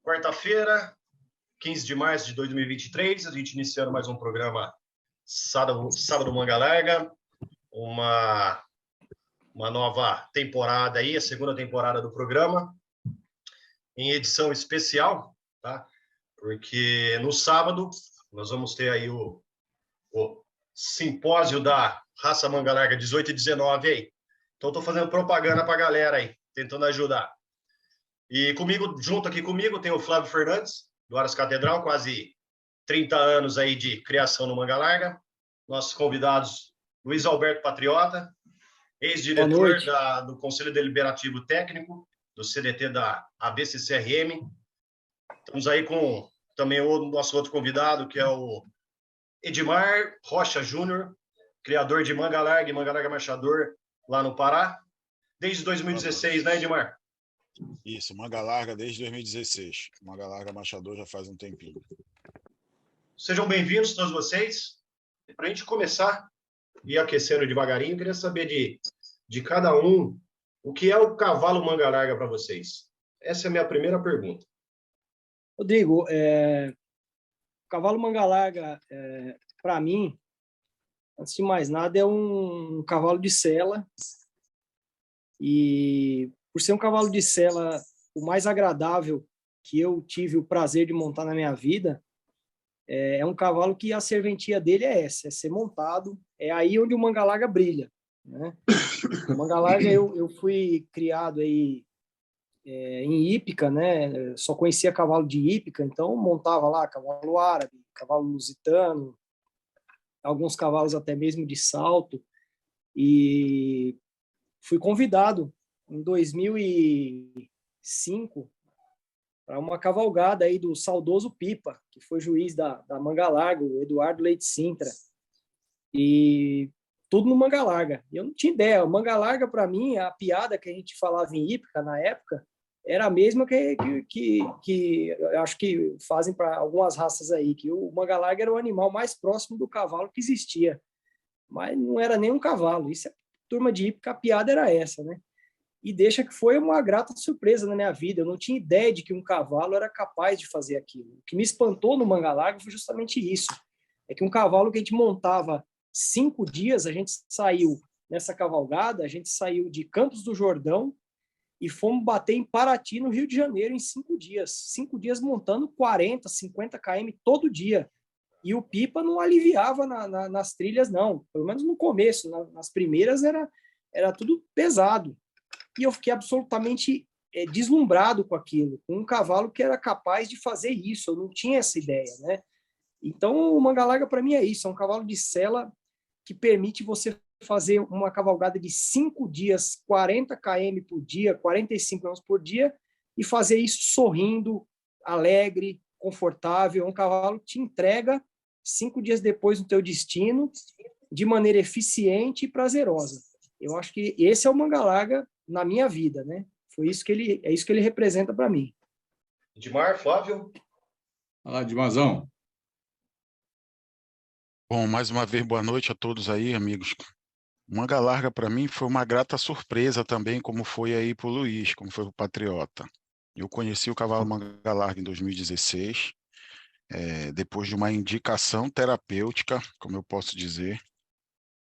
Quarta-feira, 15 de março de 2023, a gente iniciando mais um programa Sábado Manga Larga, uma nova temporada aí, a segunda temporada do programa, em edição especial, tá? Porque no sábado nós vamos ter aí o simpósio da Raça Manga Larga 18 e 19 aí. Então estou fazendo propaganda para a galera aí, tentando ajudar. E junto aqui comigo, tem o Flávio Fernandes, do Aras Catedral, quase 30 anos aí de criação no Manga Larga. Nossos convidados, Luiz Alberto Patriota, ex-diretor do Conselho Deliberativo Técnico, do CDT da ABCCRM. Estamos aí com também o nosso outro convidado, que é o Edmar Rocha Júnior, criador de Manga Larga e Manga Larga Marchador, lá no Pará, desde 2016, né, Edmar? Isso, Manga Larga desde 2016. Manga Larga Marchador já faz um tempinho. Sejam bem-vindos todos vocês. Para a gente começar e aquecendo devagarinho, eu queria saber de cada um o que é o cavalo Manga Larga para vocês. Essa é a minha primeira pergunta. Rodrigo, o cavalo Manga Larga, para mim, antes de mais nada, é um cavalo de sela. E por ser um cavalo de sela o mais agradável que eu tive o prazer de montar na minha vida, é um cavalo que a serventia dele é essa, é ser montado, é aí onde o Manga Larga brilha, né? O Manga Larga eu fui criado aí em hípica, né? Só conhecia cavalo de hípica, então montava lá cavalo árabe, cavalo lusitano, alguns cavalos até mesmo de salto, e fui convidado em 2005 para uma cavalgada aí do saudoso Pipa, que foi juiz da Manga Larga, o Eduardo Leite Sintra, e tudo no Manga Larga. Eu não tinha ideia, o Manga Larga para mim, a piada que a gente falava em hípica na época, era a mesma que eu acho que fazem para algumas raças aí, que o Manga Larga era o animal mais próximo do cavalo que existia, mas não era nem um cavalo. Isso é turma de hípica, a piada era essa, né? E deixa que foi uma grata surpresa na minha vida. Eu não tinha ideia de que um cavalo era capaz de fazer aquilo. O que me espantou no Manga Larga foi justamente isso. É que um cavalo que a gente montava 5 dias, a gente saiu nessa cavalgada, a gente saiu de Campos do Jordão e fomos bater em Paraty, no Rio de Janeiro, em 5 dias. 5 dias montando 40, 50 km todo dia. E o Pipa não aliviava nas trilhas, não. Pelo menos no começo, nas primeiras era tudo pesado. E eu fiquei absolutamente deslumbrado com aquilo, com um cavalo que era capaz de fazer isso. Eu não tinha essa ideia, né? Então, o Manga Larga, para mim, é isso. É um cavalo de sela que permite você fazer uma cavalgada de 5 dias, 40 km por dia, 45 km por dia, e fazer isso sorrindo, alegre, confortável. É um cavalo que te entrega 5 dias depois no teu destino, de maneira eficiente e prazerosa. Eu acho que esse é o Manga Larga na minha vida, né? É isso que ele representa para mim. Edmar, Flávio? Fala, Edmarzão. Bom, mais uma vez, boa noite a todos aí, amigos. Manga Larga, para mim, foi uma grata surpresa também, como foi aí para o Luiz, como foi o Patriota. Eu conheci o cavalo Manga Larga em 2016, depois de uma indicação terapêutica, como eu posso dizer.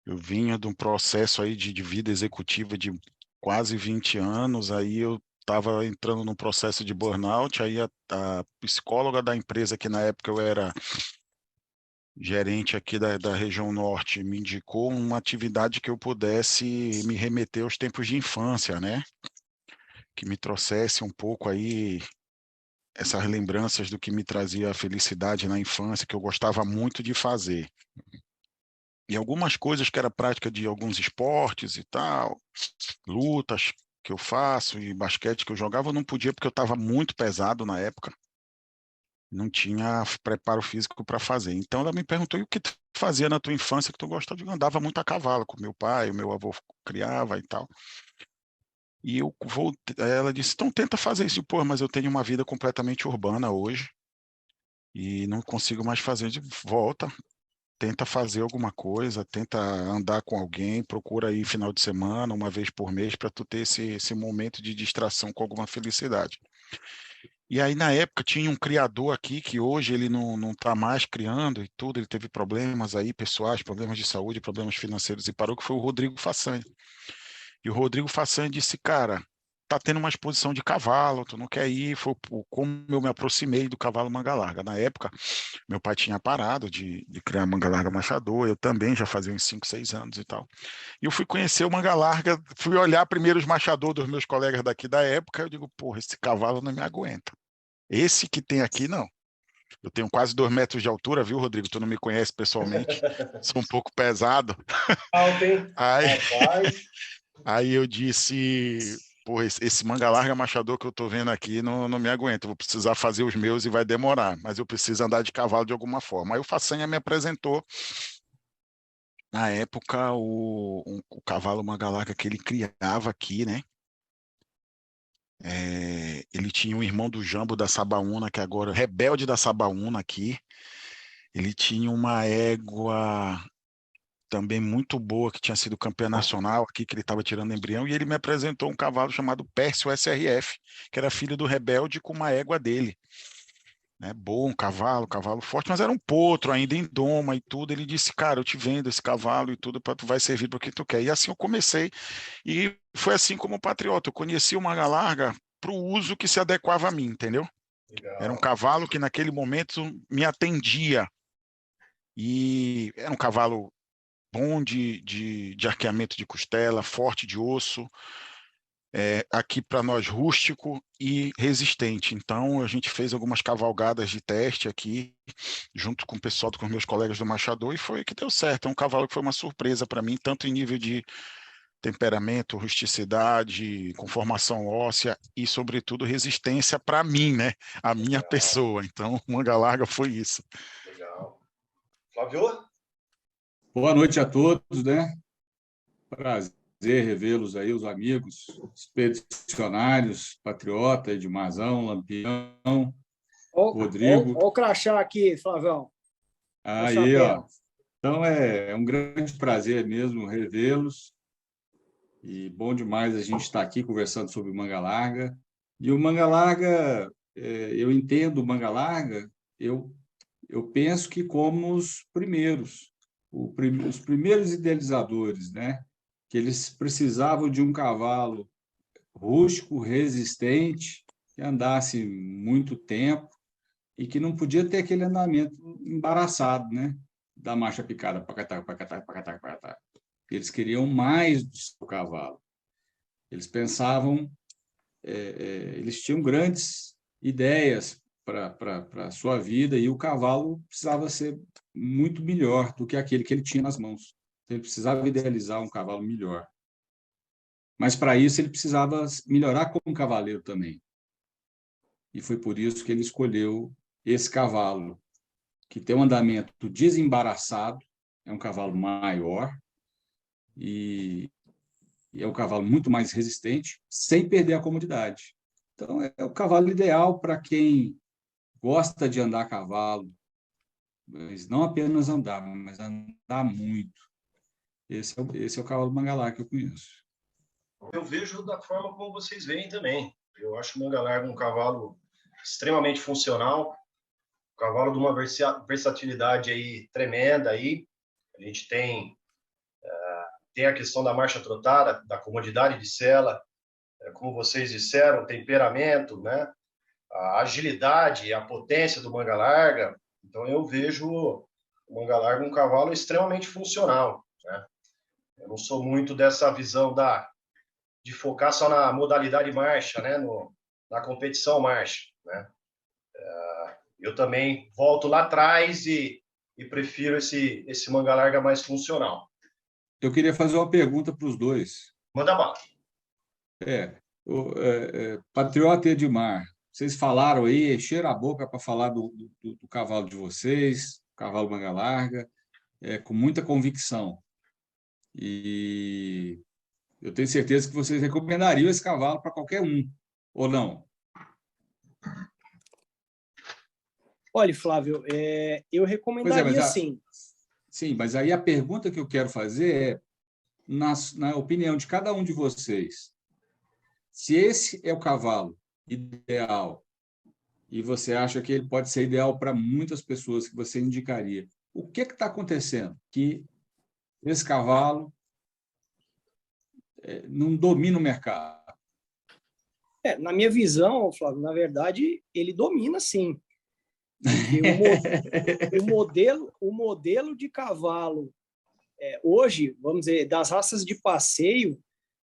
Eu vinha de um processo aí de vida executiva de quase 20 anos, aí eu estava entrando num processo de burnout, aí a psicóloga da empresa, que na época eu era gerente aqui da região norte, me indicou uma atividade que eu pudesse me remeter aos tempos de infância, né? Que me trouxesse um pouco aí essas lembranças do que me trazia a felicidade na infância, que eu gostava muito de fazer. E algumas coisas que era prática de alguns esportes e tal, lutas que eu faço e basquete que eu jogava, eu não podia porque eu estava muito pesado na época. Não tinha preparo físico para fazer. Então ela me perguntou: e o que tu fazia na tua infância que tu gostava de andava muito a cavalo com meu pai, o meu avô criava e tal. E ela disse: então tenta fazer isso. Pô, mas eu tenho uma vida completamente urbana hoje e não consigo mais fazer. De volta, tenta fazer alguma coisa, tenta andar com alguém, procura aí final de semana, uma vez por mês, para tu ter esse momento de distração com alguma felicidade. E aí, na época, tinha um criador aqui, que hoje ele não está mais criando e tudo, ele teve problemas aí, pessoais, problemas de saúde, problemas financeiros, e parou, que foi o Rodrigo Façanha. E o Rodrigo Façanha disse, cara, tá tendo uma exposição de cavalo, tu não quer ir? Foi como eu me aproximei do cavalo manga larga. Na época, meu pai tinha parado de criar manga larga machador, eu também já fazia uns 5, 6 anos e tal. E eu fui conhecer o manga larga, fui olhar primeiro os machadores dos meus colegas daqui da época, eu digo, porra, esse cavalo não me aguenta. Esse que tem aqui, não. Eu tenho quase 2 metros de altura, viu, Rodrigo? Tu não me conhece pessoalmente, sou um pouco pesado. Alto, hein? Aí, Rapaz. aí eu disse, pô, esse manga larga machador que eu tô vendo aqui não me aguenta, eu vou precisar fazer os meus e vai demorar, mas eu preciso andar de cavalo de alguma forma. Aí o Façanha me apresentou, na época, o cavalo manga larga que ele criava aqui, né? Ele tinha um irmão do Jambo da Sabaúna, que agora é rebelde da Sabaúna aqui. Ele tinha uma égua também muito boa, que tinha sido campeã nacional aqui, que ele estava tirando embrião, e ele me apresentou um cavalo chamado Pércio SRF, que era filho do rebelde com uma égua dele. Né? Bom, cavalo forte, mas era um potro ainda em doma e tudo. Ele disse, cara, eu te vendo esse cavalo e tudo, tu vai servir para o que tu quer. E assim eu comecei, e foi assim como o Patriota, eu conheci o manga larga para o uso que se adequava a mim, entendeu? Era um Legal. cavalo que naquele momento me atendia, e era um cavalo bom de arqueamento de costela, forte de osso, aqui para nós rústico e resistente. Então a gente fez algumas cavalgadas de teste aqui, junto com o pessoal, com os meus colegas do Machador, e foi que deu certo. É um cavalo que foi uma surpresa para mim, tanto em nível de temperamento, rusticidade, conformação óssea e, sobretudo, resistência para mim, né? A minha Legal. pessoa. Então, manga larga foi isso. Legal. Flávio? Boa noite a todos, né? Prazer revê-los aí, os amigos, expedicionários, Patriota, Edmarzão, Lampião, Ó, ó, Rodrigo. ó o crachá aqui, Flavão. Ó o Aí, ó. chapéu. Então, é um grande prazer mesmo revê-los. E bom demais a gente estar aqui conversando sobre o manga larga. E o manga larga, eu entendo o manga larga, eu penso que como os primeiros, os primeiros idealizadores, né? Que eles precisavam de um cavalo rústico, resistente, que andasse muito tempo e que não podia ter aquele andamento embaraçado, né? Da marcha picada, pacatá, pacatá, pacatá, pacatá. Eles queriam mais do seu cavalo. Eles pensavam, eles tinham grandes ideias para a sua vida e o cavalo precisava ser muito melhor do que aquele que ele tinha nas mãos. Ele precisava idealizar um cavalo melhor. Mas, para isso, ele precisava melhorar como cavaleiro também. E foi por isso que ele escolheu esse cavalo, que tem um andamento desembaraçado, é um cavalo maior e é um cavalo muito mais resistente, sem perder a comodidade. Então, é o cavalo ideal para quem gosta de andar a cavalo, mas não apenas andar, mas andar muito. Esse é o cavalo mangalá que eu conheço. Eu vejo da forma como vocês veem também. Eu acho o manga larga um cavalo extremamente funcional, um cavalo de uma versatilidade aí tremenda aí. A gente tem a questão da marcha trotada, da comodidade de sela, como vocês disseram, temperamento, né? A agilidade, a potência do manga larga. Então eu vejo o manga larga um cavalo extremamente funcional, né? Eu não sou muito dessa visão de focar só na modalidade marcha, né? Na competição marcha, né? Eu também volto lá atrás e prefiro esse manga larga mais funcional. Eu queria fazer uma pergunta para os dois. Manda bala. Patriota e Edmar, vocês falaram aí, encheram a boca para falar do cavalo de vocês, cavalo manga larga, com muita convicção. E eu tenho certeza que vocês recomendariam esse cavalo para qualquer um, ou não? Olha, Flávio, eu Pois é, recomendaria sim. sim, mas aí a pergunta que eu quero fazer é, na opinião de cada um de vocês, se esse é o cavalo ideal e você acha que ele pode ser ideal para muitas pessoas que você indicaria. O que está acontecendo? Que esse cavalo não domina o mercado. Na minha visão, Flávio, na verdade, ele domina sim. Porque o modelo de cavalo, hoje, vamos dizer, das raças de passeio,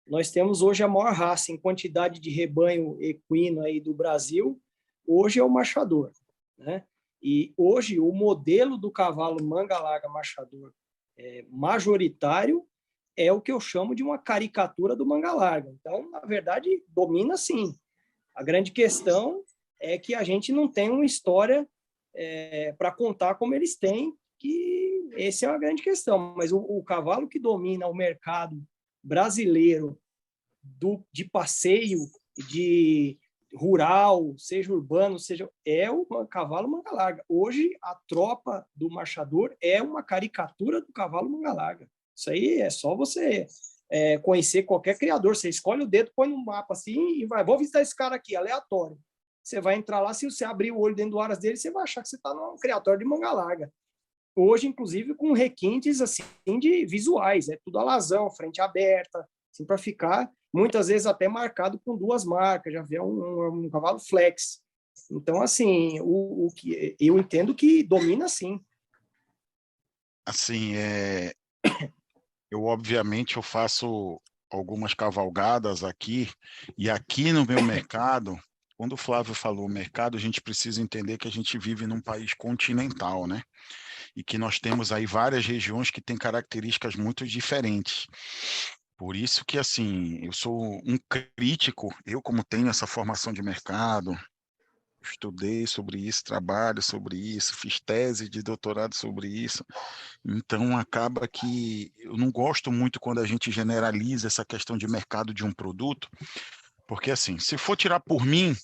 nós temos hoje a maior raça em quantidade de rebanho equino aí do Brasil, hoje é o marchador, né? E hoje o modelo do cavalo manga larga marchador majoritário é o que eu chamo de uma caricatura do manga larga. Então, na verdade, domina sim. A grande questão é que a gente não tem uma história para contar como eles têm, que essa é a grande questão. Mas o cavalo que domina o mercado brasileiro de passeio, de rural, seja urbano, é o cavalo manga larga. Hoje, a tropa do marchador é uma caricatura do cavalo manga larga. Isso aí é só você conhecer qualquer criador. Você escolhe o dedo, põe no mapa assim e vai. Vou visitar esse cara aqui, aleatório. Você vai entrar lá, se você abrir o olho dentro do aras dele, você vai achar que você está num criatório de manga larga. Hoje, inclusive, com requintes assim, de visuais, tudo alazão, frente aberta, assim, para ficar, muitas vezes até marcado com 2 marcas, já vê um cavalo flex. Então, assim, o que eu entendo que domina sim. Assim, obviamente eu faço algumas cavalgadas aqui, e aqui no meu mercado, quando o Flávio falou mercado, a gente precisa entender que a gente vive num país continental, né? E que nós temos aí várias regiões que têm características muito diferentes. Por isso que, assim, eu sou um crítico, eu como tenho essa formação de mercado, estudei sobre isso, trabalho sobre isso, fiz tese de doutorado sobre isso, então acaba que eu não gosto muito quando a gente generaliza essa questão de mercado de um produto, porque assim, se for tirar por mim,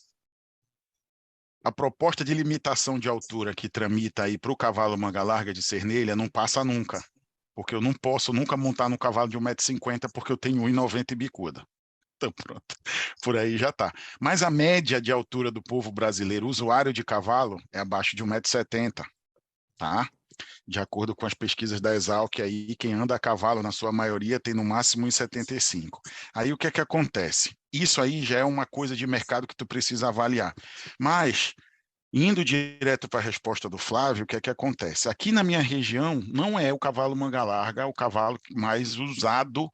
a proposta de limitação de altura que tramita aí para o cavalo manga larga de Cernelha não passa nunca, porque eu não posso nunca montar no cavalo de 1,50 m porque eu tenho 1,90 m e bicuda. Então pronto, por aí já está. Mas a média de altura do povo brasileiro, usuário de cavalo, é abaixo de 1,70 m, tá? De acordo com as pesquisas da Exalc, aí, quem anda a cavalo, na sua maioria, tem no máximo 1,75 m. Aí o que é que acontece? Isso aí já é uma coisa de mercado que tu precisa avaliar. Mas, indo direto para a resposta do Flávio, o que é que acontece? Aqui na minha região, não é o cavalo manga larga o cavalo mais usado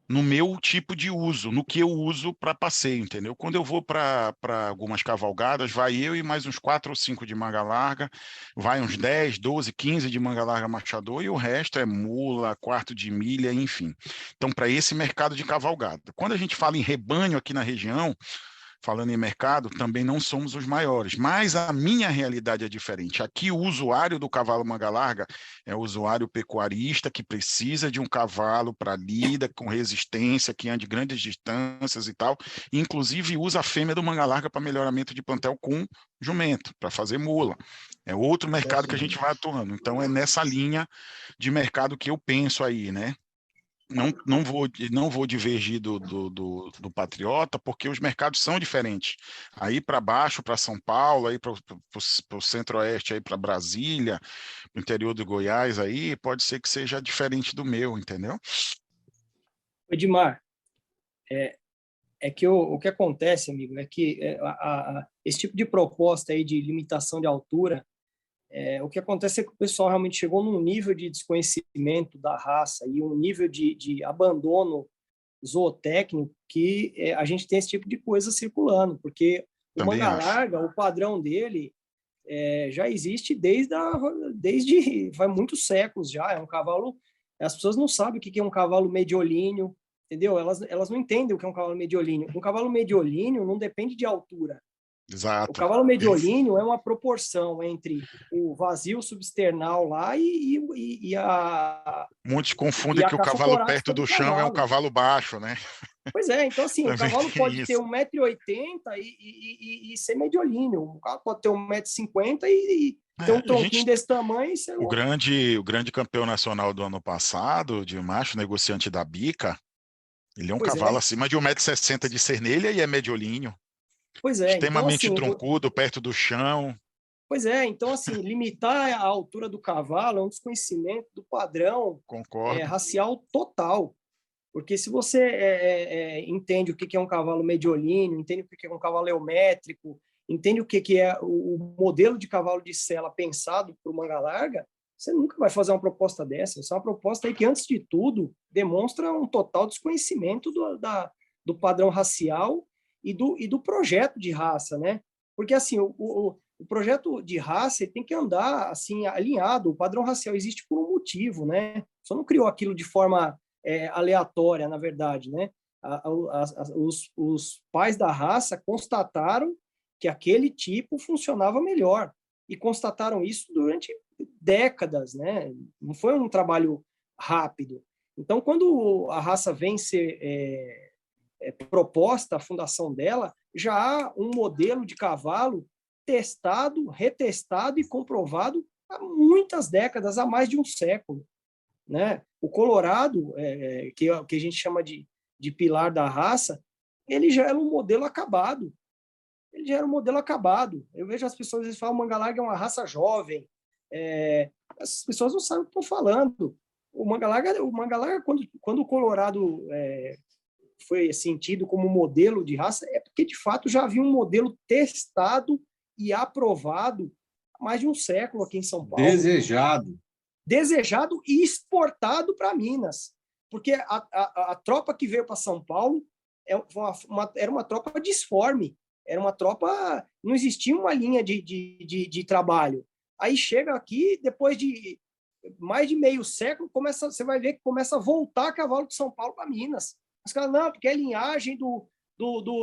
no meu tipo de uso, no que eu uso para passeio, entendeu? Quando eu vou para algumas cavalgadas, vai eu e mais uns 4 ou 5 de manga larga, vai uns 10, 12, 15 de manga larga marchador e o resto é mula, quarto de milha, enfim. Então, para esse mercado de cavalgada. Quando a gente fala em rebanho aqui na região, falando em mercado, também não somos os maiores, mas a minha realidade é diferente. Aqui o usuário do cavalo manga larga é o usuário pecuarista que precisa de um cavalo para lida com resistência, que ande grandes distâncias e tal, e inclusive usa a fêmea do manga larga para melhoramento de plantel com jumento, para fazer mula. É outro mercado que a gente vai atuando. Então é nessa linha de mercado que eu penso aí, né? Não vou divergir do Patriota, porque os mercados são diferentes. Aí para baixo, para São Paulo, aí para o centro-oeste, aí para Brasília, no interior do Goiás, aí pode ser que seja diferente do meu, entendeu? Edmar, que o que acontece, amigo, é que esse tipo de proposta aí de limitação de altura, o que acontece é que o pessoal realmente chegou num nível de desconhecimento da raça e um nível de abandono zootécnico que a gente tem esse tipo de coisa circulando, porque Também o manga acho. larga, o padrão dele já existe desde vai muitos séculos já. É um cavalo. As pessoas não sabem o que é um cavalo mediolíneo, entendeu? Elas não entendem o que é um cavalo mediolíneo. Um cavalo mediolíneo não depende de altura. Exato. O cavalo mediolíneo é uma proporção entre o vazio substernal lá e a. Muitos confundem que o cavalo perto do chão é um cavalo baixo, né? Pois é, então assim, o cavalo pode ter 1,80 m e ser mediolíneo. O cavalo pode ter 1,50 m e ter um tronquinho desse tamanho. O grande campeão nacional do ano passado, de macho, negociante da Bica, ele é um cavalo acima de 1,60 m de Cernelha e é mediolíneo. Pois é, então Extremamente assim, troncudo, perto do chão. pois é, então assim, limitar a altura do cavalo é um desconhecimento do padrão Concordo. racial total. Porque se você entende o que é um cavalo mediolíneo, entende o que é um cavalo eumétrico, entende o que é o modelo de cavalo de sela pensado para o manga larga, você nunca vai fazer uma proposta dessa. Essa é uma proposta aí que, antes de tudo, demonstra um total desconhecimento do padrão racial e do projeto de raça, né? Porque, assim, o projeto de raça ele tem que andar assim alinhado. O padrão racial existe por um motivo, né? Só não criou aquilo de forma aleatória, na verdade, né? Os pais da raça constataram que aquele tipo funcionava melhor e constataram isso durante décadas, né? Não foi um trabalho rápido. Então, quando a raça vem ser proposta a fundação dela, já há um modelo de cavalo testado, retestado e comprovado há muitas décadas, há mais de um século, né? O Colorado, que a gente chama de pilar da raça, ele já era um modelo acabado. Ele já era um modelo acabado. Eu vejo as pessoas às vezes falam, o manga larga é uma raça jovem. Essas pessoas não sabem o que estão falando. O manga larga quando o Colorado foi sentido como modelo de raça, é porque, de fato, já havia um modelo testado e aprovado há mais de um século aqui em São Paulo. Desejado e exportado para Minas. Porque a tropa que veio para São Paulo era uma tropa disforme, era uma tropa... Não existia uma linha de trabalho. Aí chega aqui, depois de mais de meio século, você vai ver que começa a voltar cavalo de São Paulo para Minas. Os caras, não, porque é linhagem do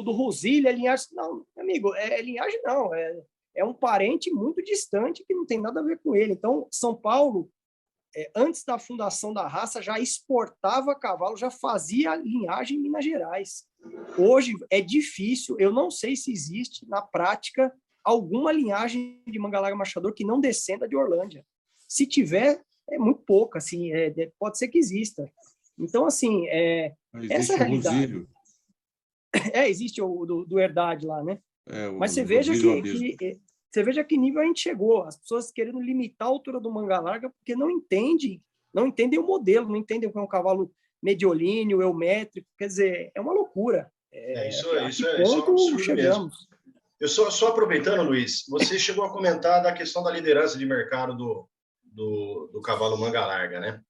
Rosilha, é linhagem... Não, amigo, linhagem não, é um parente muito distante que não tem nada a ver com ele. Então, São Paulo, antes da fundação da raça, já exportava cavalo, já fazia linhagem em Minas Gerais. Hoje é difícil, eu não sei se existe, na prática, alguma linhagem de manga larga machador que não descenda de Orlândia. Se tiver, é muito pouca, assim, pode ser que exista. Então, assim, essa é a realidade. Existe o do Herdade lá, né? Mas você veja você veja que nível a gente chegou. As pessoas querendo limitar a altura do manga larga porque não entendem o modelo, não entendem o que é um cavalo mediolíneo, eumétrico. Quer dizer, é uma loucura. Isso é um absurdo chegamos. Mesmo. Eu só aproveitando, Luiz, você chegou a comentar da questão da liderança de mercado do cavalo manga larga, né?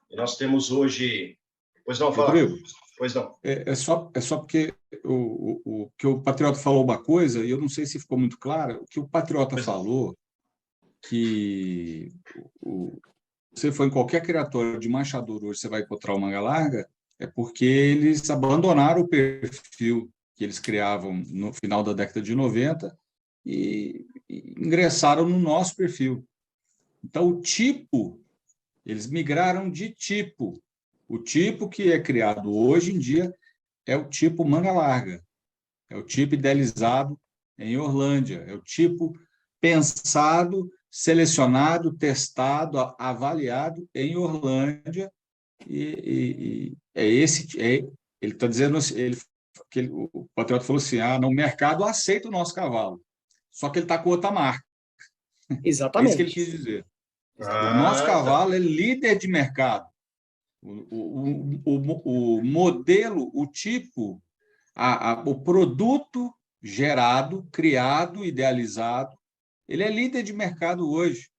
E nós temos hoje... Pois não, fala. Rodrigo, pois não. É só porque que o Patriota falou uma coisa, e eu não sei se ficou muito claro, o que o Patriota falou, que você for em qualquer criatório de machador hoje, você vai encontrar o manga larga, é porque eles abandonaram o perfil que eles criavam no final da década de 90 e ingressaram no nosso perfil. Então, o tipo, eles migraram de tipo. O tipo que é criado hoje em dia é o tipo manga larga, é o tipo idealizado em Orlândia, é o tipo pensado, selecionado, testado, avaliado em Orlândia, e ele está dizendo o Patriota falou assim, no mercado aceita o nosso cavalo, só que ele está com outra marca. Exatamente. É isso que ele quis dizer. O nosso cavalo é líder de mercado. O modelo, o tipo, o produto gerado, criado, idealizado, ele é líder de mercado hoje.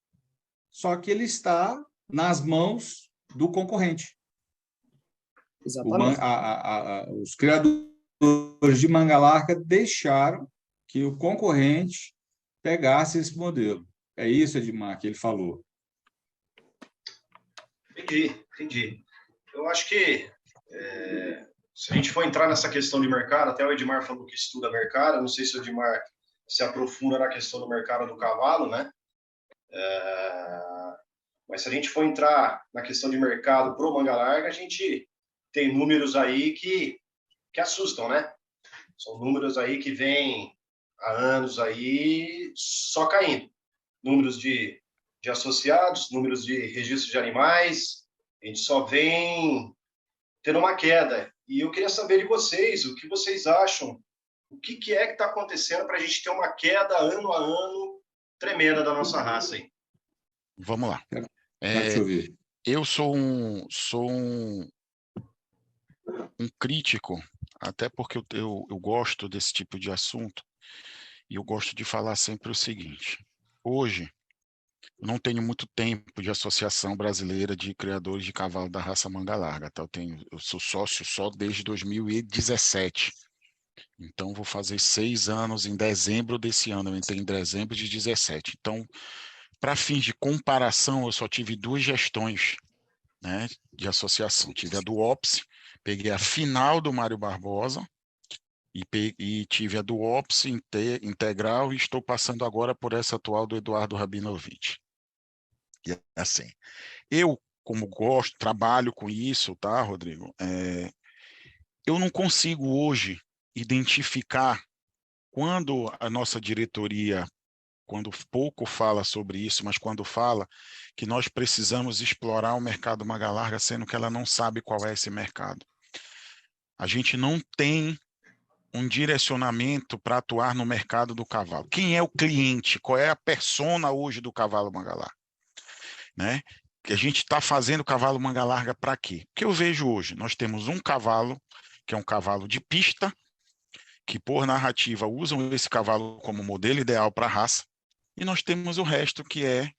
Só que ele está nas mãos do concorrente. Exatamente. Os criadores de manga larga deixaram que o concorrente pegasse esse modelo. É isso, Edmar, que ele falou. Entendi. Eu acho que se a gente for entrar nessa questão de mercado, até o Edmar falou que estuda mercado, não sei se o Edmar se aprofunda na questão do mercado do cavalo, né? Mas se a gente for entrar na questão de mercado pro manga larga, a gente tem números aí que assustam, né? São números aí que vêm há anos aí só caindo. Números de associados, números de registro de animais, a gente só vem tendo uma queda. E eu queria saber de vocês, o que vocês acham o que é que está acontecendo para a gente ter uma queda ano a ano tremenda da nossa raça aí? Vamos lá. Quero te ouvir. Eu sou um crítico, até porque eu gosto desse tipo de assunto, e eu gosto de falar sempre o seguinte: hoje, eu não tenho muito tempo de Associação Brasileira de Criadores de Cavalo da Raça Manga Larga, tá? Eu sou sócio só desde 2017. Então, vou fazer 6 anos em dezembro desse ano. Eu entrei em dezembro de 17. Então, para fins de comparação, eu só tive 2 gestões, né, de associação. Tive a do OPS, peguei a final do Mário Barbosa, e tive a do OPS integral, e estou passando agora por essa atual do Eduardo Rabinovich. E assim, eu, como gosto, trabalho com isso, tá, Rodrigo? Eu não consigo hoje identificar quando a nossa diretoria, quando pouco fala sobre isso, mas quando fala que nós precisamos explorar o mercado manga larga, sendo que ela não sabe qual é esse mercado. A gente não tem um direcionamento para atuar no mercado do cavalo. Quem é o cliente? Qual é a persona hoje do cavalo manga larga? Né? Que a gente está fazendo cavalo manga larga para quê? O que eu vejo hoje? Nós temos um cavalo, que é um cavalo de pista, que por narrativa usam esse cavalo como modelo ideal para a raça, e nós temos o resto que é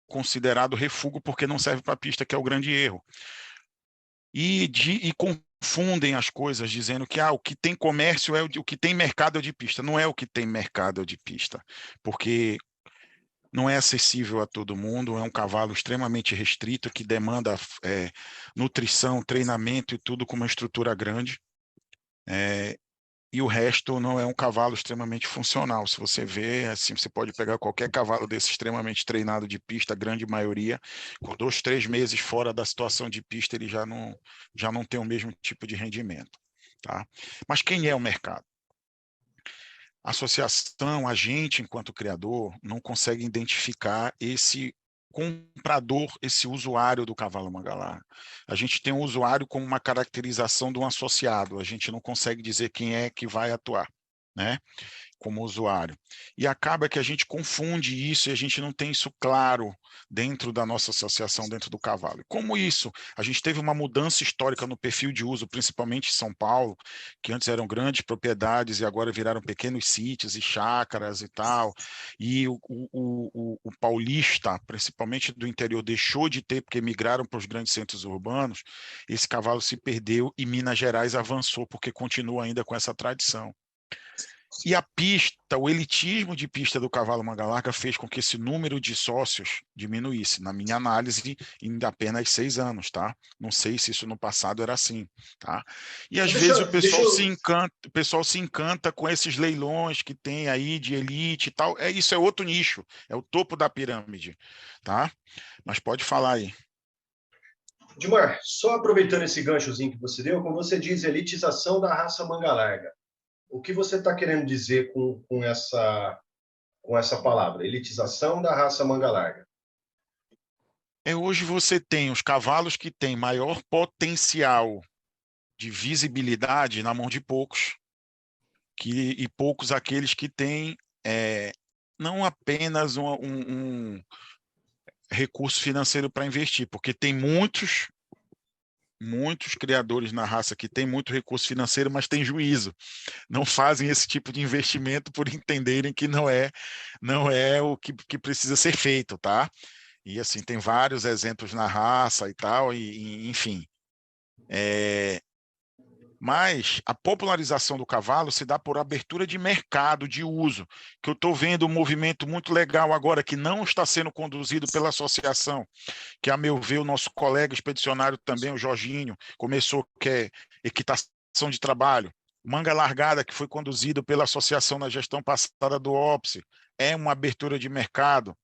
considerado refúgio porque não serve para pista, que é o grande erro. E confundem as coisas dizendo que o que tem comércio o que tem mercado é o de pista. Não é o que tem mercado é o de pista, porque não é acessível a todo mundo, é um cavalo extremamente restrito que demanda nutrição, treinamento e tudo com uma estrutura grande. E o resto não é um cavalo extremamente funcional. Se você vê, assim, você pode pegar qualquer cavalo desse extremamente treinado de pista, a grande maioria, com 2, 3 meses fora da situação de pista, ele já não tem o mesmo tipo de rendimento. Tá? Mas quem é o mercado? A associação, a gente, enquanto criador, não consegue identificar esse comprador, esse usuário do cavalo manga larga. A gente tem um usuário como uma caracterização de um associado, a gente não consegue dizer quem é que vai atuar, né, como usuário. E acaba que a gente confunde isso e a gente não tem isso claro dentro da nossa associação, dentro do cavalo. E como isso? A gente teve uma mudança histórica no perfil de uso, principalmente em São Paulo, que antes eram grandes propriedades e agora viraram pequenos sítios e chácaras e tal. E o paulista, principalmente do interior, deixou de ter, porque migraram para os grandes centros urbanos. Esse cavalo se perdeu e Minas Gerais avançou, porque continua ainda com essa tradição. E a pista, o elitismo de pista do cavalo manga larga fez com que esse número de sócios diminuísse, na minha análise, em apenas 6 anos, tá? Não sei se isso no passado era assim, tá? E às vezes o pessoal se encanta com esses leilões que tem aí de elite e tal. Isso é outro nicho, é o topo da pirâmide, tá? Mas pode falar aí. Dimar, só aproveitando esse ganchozinho que você deu, como você diz, elitização da raça manga larga. O que você está querendo dizer com essa palavra, elitização da raça manga larga? Hoje você tem os cavalos que têm maior potencial de visibilidade na mão de poucos, e poucos aqueles que têm não apenas um recurso financeiro para investir, porque tem muitos criadores na raça que têm muito recurso financeiro, mas têm juízo. Não fazem esse tipo de investimento por entenderem que não é o que precisa ser feito, tá? E assim, tem vários exemplos na raça e tal, enfim. Mas a popularização do cavalo se dá por abertura de mercado, de uso, que eu estou vendo um movimento muito legal agora, que não está sendo conduzido pela associação, que, a meu ver, o nosso colega expedicionário também, o Jorginho, começou, que é equitação de trabalho. Manga largada, que foi conduzido pela associação na gestão passada do OPS, é uma abertura de mercado,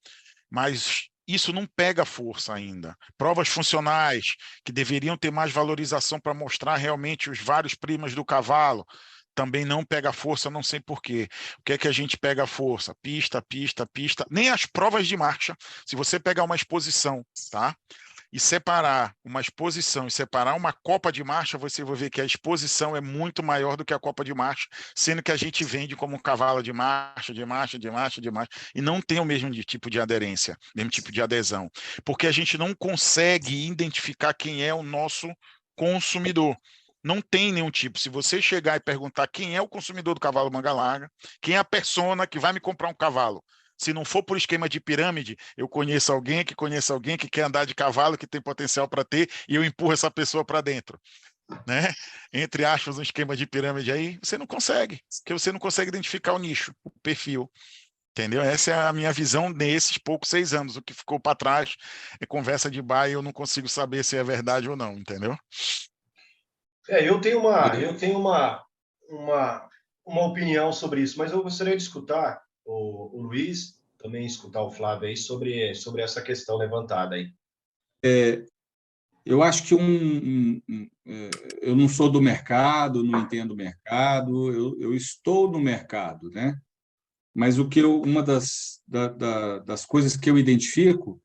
mas isso não pega força ainda. Provas funcionais, que deveriam ter mais valorização para mostrar realmente os vários primas do cavalo, também não pega força, não sei por quê. O que é que a gente pega força? Pista, pista, pista. Nem as provas de marcha. Se você pegar uma exposição, tá? e separar uma exposição e separar uma copa de marcha, você vai ver que a exposição é muito maior do que a copa de marcha, sendo que a gente vende como um cavalo de marcha, e não tem o mesmo tipo de aderência, mesmo tipo de adesão, porque a gente não consegue identificar quem é o nosso consumidor. Não tem nenhum tipo. Se você chegar e perguntar quem é o consumidor do cavalo manga larga, quem é a persona que vai me comprar um cavalo, se não for por esquema de pirâmide, eu conheço alguém que quer andar de cavalo, que tem potencial para ter, e eu empurro essa pessoa para dentro. Né? Entre aspas, um esquema de pirâmide aí, você não consegue, porque você não consegue identificar o nicho, o perfil. Entendeu? Essa é a minha visão nesses poucos 6 anos. O que ficou para trás é conversa de bar e eu não consigo saber se é verdade ou não, entendeu? Eu tenho uma opinião sobre isso, mas eu gostaria de escutar o Luiz, também escutar o Flávio aí sobre essa questão levantada aí. Eu acho que eu não sou do mercado, não entendo o mercado, eu estou no mercado, né? Mas uma das coisas que eu identifico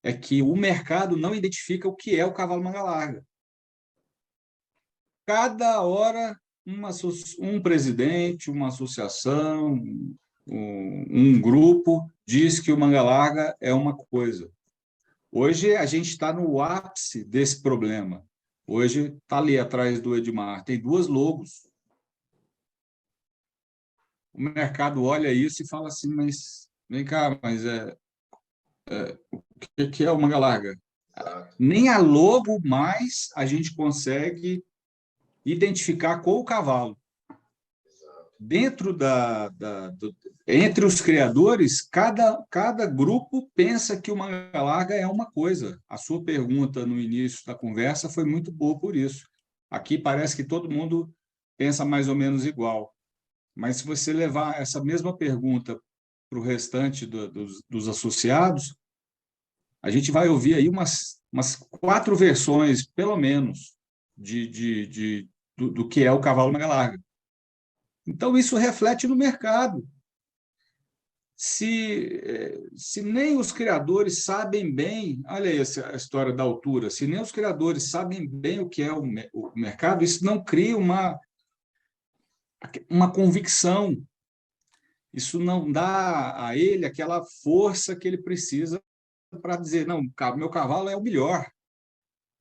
é que o mercado não identifica o que é o cavalo manga larga. Cada hora, um presidente, uma associação, um grupo diz que o manga larga é uma coisa. Hoje a gente está no ápice desse problema. Hoje está ali atrás do Edmar, tem 2 logos. O mercado olha isso e fala assim, mas vem cá, mas o que é o manga larga? Nem a logo mais a gente consegue identificar com o cavalo. Dentro entre os criadores, cada grupo pensa que o manga larga é uma coisa. A sua pergunta no início da conversa foi muito boa por isso. Aqui parece que todo mundo pensa mais ou menos igual. Mas se você levar essa mesma pergunta para o restante dos associados, a gente vai ouvir aí umas 4 versões, pelo menos, do que é o cavalo manga larga. Então, isso reflete no mercado. Se nem os criadores sabem bem, olha aí a história da altura, se nem os criadores sabem bem o que é o mercado, isso não cria uma convicção, isso não dá a ele aquela força que ele precisa para dizer, não, meu cavalo é o melhor.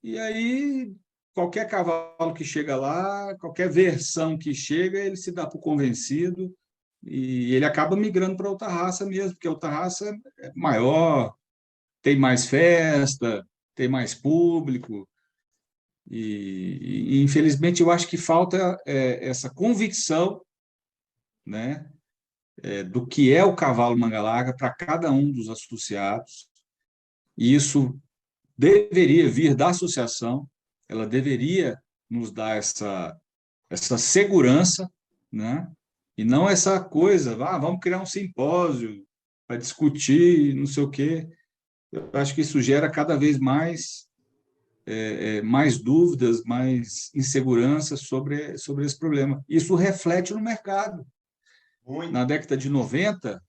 E aí, qualquer cavalo que chega lá, qualquer versão que chega, ele se dá por convencido e ele acaba migrando para outra raça mesmo, porque a outra raça é maior, tem mais festa, tem mais público. E infelizmente, eu acho que falta essa convicção, né, do que é o cavalo manga larga para cada um dos associados. E isso deveria vir da associação, ela deveria nos dar essa segurança, né? E não essa coisa, vamos criar um simpósio para discutir, não sei o quê. Eu acho que isso gera cada vez mais dúvidas, mais insegurança sobre esse problema. Isso reflete no mercado. Muito. Na década de 90,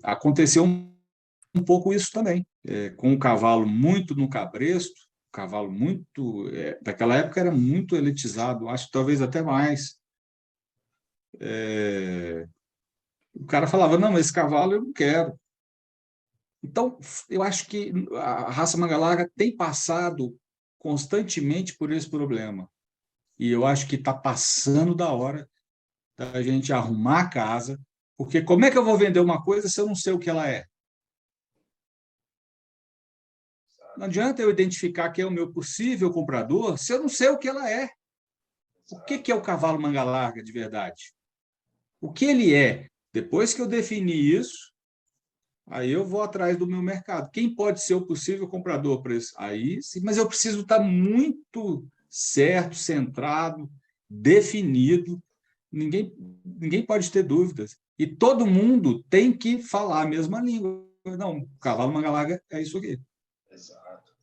aconteceu um pouco isso também, com o cavalo muito no cabresto, o cavalo muito... daquela época era muito elitizado, acho que talvez até mais. O cara falava, não, esse cavalo eu não quero. Então, eu acho que a raça manga larga tem passado constantemente por esse problema. E eu acho que está passando da hora da gente arrumar a casa, porque como é que eu vou vender uma coisa se eu não sei o que ela é? Não adianta eu identificar quem é o meu possível comprador se eu não sei o que ela é. O que é o cavalo manga larga de verdade? O que ele é? Depois que eu definir isso, aí eu vou atrás do meu mercado. Quem pode ser o possível comprador para isso? Aí sim, mas eu preciso estar muito certo, centrado, definido. Ninguém pode ter dúvidas. E todo mundo tem que falar a mesma língua. Não, cavalo manga larga é isso aqui. Exato.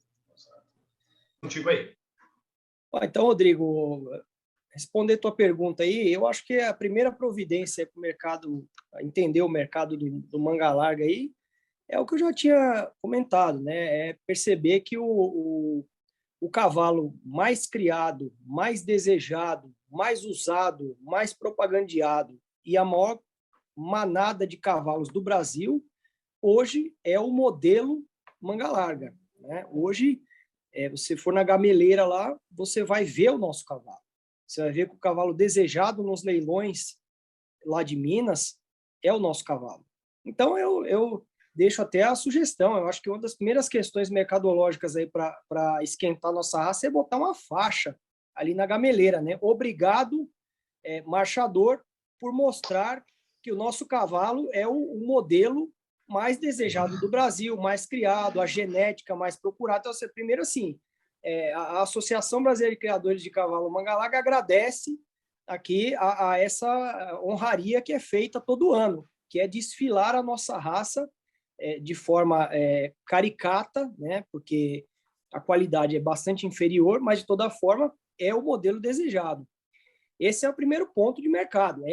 Contigo aí. Então, Rodrigo, responder tua pergunta aí, eu acho que a primeira providência para o mercado, entender o mercado do manga larga aí, É o que eu já tinha comentado, né? É perceber que o cavalo mais criado, mais desejado, mais usado, mais propagandeado e a maior manada de cavalos do Brasil, hoje é o modelo manga larga, né? Hoje, você for na gameleira lá, você vai ver o nosso cavalo. Você vai ver que o cavalo desejado nos leilões lá de Minas é o nosso cavalo. Então, eu deixo até a sugestão. Eu acho que uma das primeiras questões mercadológicas aí para esquentar nossa raça é botar uma faixa ali na gameleira, né? Obrigado, marchador, por mostrar que o nosso cavalo é o modelo mais desejado do Brasil, mais criado, a genética mais procurada. Então, você, primeiro, assim, a Associação Brasileira de Criadores de Cavalo Manga Larga agradece aqui a essa honraria que é feita todo ano, que é desfilar a nossa raça de forma caricata, né? Porque a qualidade é bastante inferior, mas, de toda forma, é o modelo desejado. Esse é o primeiro ponto de mercado.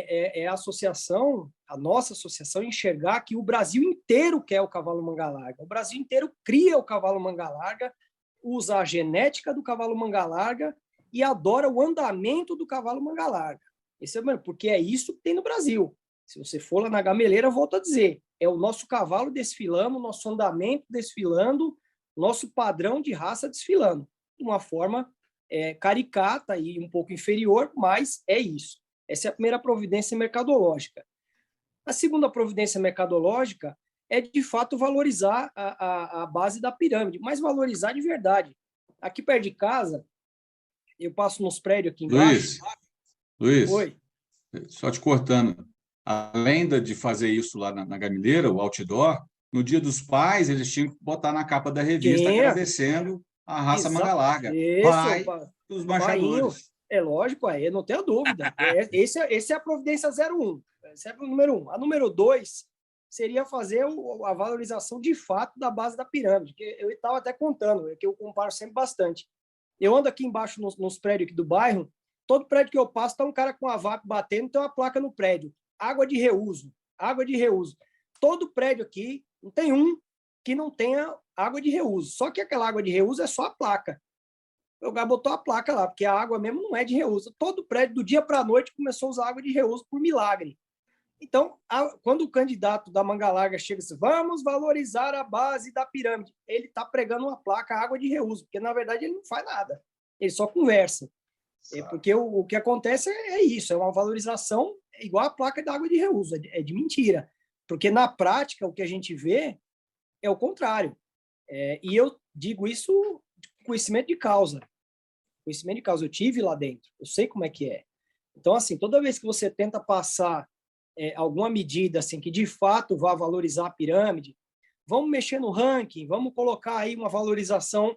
A associação, a nossa associação, enxergar que o Brasil inteiro quer o cavalo manga larga. O Brasil inteiro cria o cavalo manga larga, usa a genética do cavalo manga larga e adora o andamento do cavalo manga larga. Porque é isso que tem no Brasil. Se você for lá na gameleira, volto a dizer, é o nosso cavalo desfilando, nosso andamento desfilando, nosso padrão de raça desfilando, de uma forma caricata e um pouco inferior, mas é isso. Essa é a primeira providência mercadológica. A segunda providência mercadológica é, de fato, valorizar a base da pirâmide, mas valorizar de verdade. Aqui perto de casa, eu passo nos prédios aqui embaixo. Luiz, Oi. Só te cortando. Além de fazer isso lá na gameleira, o outdoor, no Dia dos Pais, eles tinham que botar na capa da revista agradecendo a raça manga larga. Pai dos marchadores. É lógico, não tenho dúvida. Esse é a providência 01. Esse é o número 1. A número 2 seria fazer a valorização de fato da base da pirâmide, que eu estava até contando, que eu comparo sempre bastante. Eu ando aqui embaixo nos prédios aqui do bairro, todo prédio que eu passo está um cara com a VAP batendo, tem uma placa no prédio. Água de reuso, água de reuso. Todo prédio aqui, não tem um que não tenha água de reuso. Só que aquela água de reuso é só a placa. O cara botou a placa lá, porque a água mesmo não é de reuso. Todo prédio, do dia para a noite, começou a usar água de reuso por milagre. Então, quando o candidato da manga larga chega e diz, vamos valorizar a base da pirâmide, ele está pregando uma placa água de reuso, porque, na verdade, ele não faz nada. Ele só conversa. Porque o que acontece é isso, é uma valorização igual a placa da água de reuso, é de mentira. Porque, na prática, o que a gente vê é o contrário. E eu digo isso com conhecimento de causa. Conhecimento de causa, eu tive lá dentro, eu sei como é que é. Então, assim, toda vez que você tenta passar alguma medida assim, que de fato vá valorizar a pirâmide, vamos mexer no ranking, vamos colocar aí uma valorização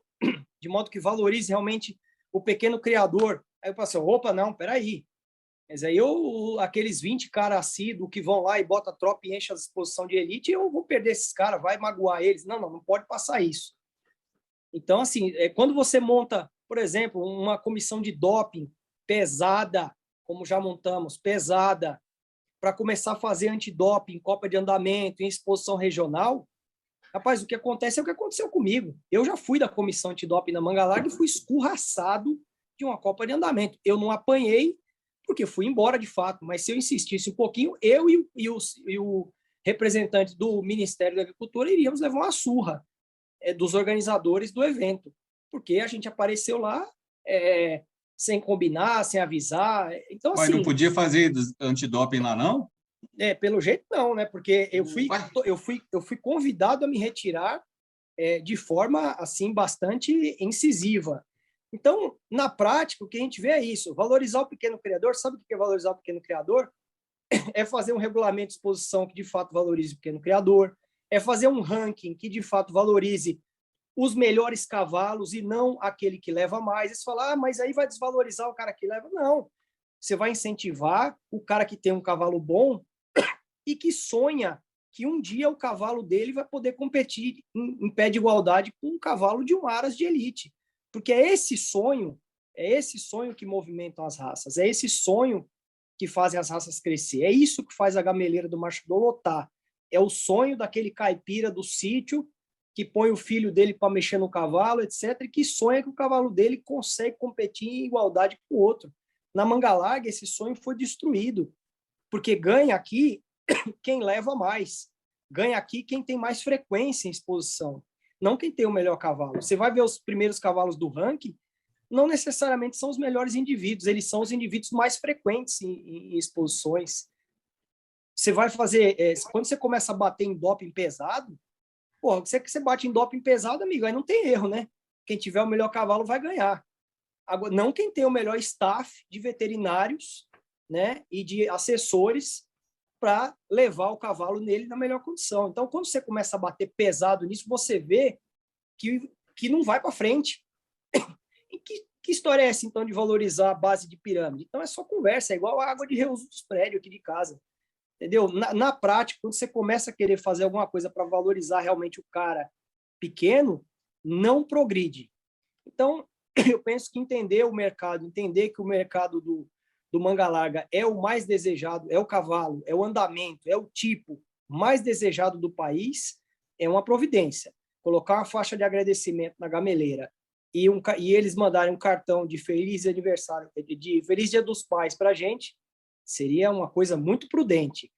de modo que valorize realmente o pequeno criador. Aí eu passo, opa, não, peraí. Mas aí aqueles 20 caras assíduos que vão lá e botam a tropa e enchem a exposição de elite, eu vou perder esses caras, vai magoar eles. Não pode passar isso. Então, assim, quando você monta, por exemplo, uma comissão de doping pesada, como já montamos, pesada, para começar a fazer antidoping, Copa de Andamento, em exposição regional, rapaz, o que acontece é o que aconteceu comigo. Eu já fui da comissão antidoping na manga larga e fui escorraçado de uma Copa de Andamento. Eu não apanhei, porque fui embora de fato, mas se eu insistisse um pouquinho, eu e o representante do Ministério da Agricultura iríamos levar uma surra dos organizadores do evento, porque a gente apareceu lá sem combinar, sem avisar. Então, mas não podia fazer antidoping lá, não? Pelo jeito não, né? Porque eu fui convidado a me retirar de forma assim bastante incisiva. Então, na prática, o que a gente vê é isso: valorizar o pequeno criador. Sabe o que é valorizar o pequeno criador? É fazer um regulamento de exposição que de fato valorize o pequeno criador, é fazer um ranking que de fato valorize os melhores cavalos e não aquele que leva mais. E você fala, mas aí vai desvalorizar o cara que leva. Não. Você vai incentivar o cara que tem um cavalo bom e que sonha que um dia o cavalo dele vai poder competir em pé de igualdade com um cavalo de um aras de elite. Porque é esse sonho que movimentam as raças, é esse sonho que fazem as raças crescer. É isso que faz a gameleira do marchador lotar. é o sonho daquele caipira do sítio que põe o filho dele para mexer no cavalo, etc., e que sonha que o cavalo dele consegue competir em igualdade com o outro. Na manga larga, esse sonho foi destruído, porque ganha aqui quem leva mais. Ganha aqui quem tem mais frequência em exposição, não quem tem o melhor cavalo. Você vai ver os primeiros cavalos do ranking, não necessariamente são os melhores indivíduos, eles são os indivíduos mais frequentes em exposições. Você vai fazer... quando você começa a bater em doping pesado, porra, você bate em doping pesado, amigo, aí não tem erro, né? Quem tiver o melhor cavalo vai ganhar. Agora, não quem tem o melhor staff de veterinários, né, e de assessores para levar o cavalo nele na melhor condição. Então, quando você começa a bater pesado nisso, você vê que não vai para frente. E que história é essa, então, de valorizar a base de pirâmide? Então, é só conversa, é igual a água de reuso dos prédios aqui de casa. Entendeu? Na prática, quando você começa a querer fazer alguma coisa para valorizar realmente o cara pequeno, não progride. Então, eu penso que entender o mercado, entender que o mercado do manga larga é o mais desejado, é o cavalo, é o andamento, é o tipo mais desejado do país, é uma providência. Colocar uma faixa de agradecimento na gameleira e eles mandarem um cartão de feliz aniversário, de feliz Dia dos Pais para a gente, seria uma coisa muito prudente.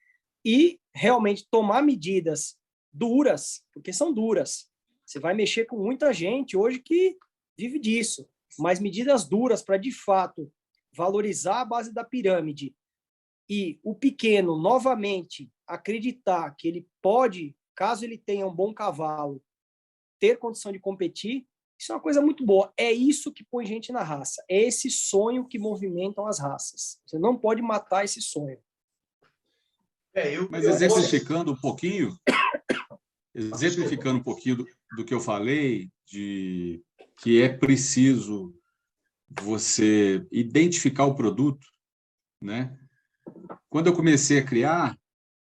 E realmente tomar medidas duras, porque são duras. Você vai mexer com muita gente hoje que vive disso, mas medidas duras para, de fato, valorizar a base da pirâmide e o pequeno, novamente, acreditar que ele pode, caso ele tenha um bom cavalo, ter condição de competir, isso é uma coisa muito boa. É isso que põe gente na raça. É esse sonho que movimentam as raças. Você não pode matar esse sonho. Mas exemplificando um pouquinho do que eu falei, de que é preciso você identificar o produto, né? Quando eu comecei a criar,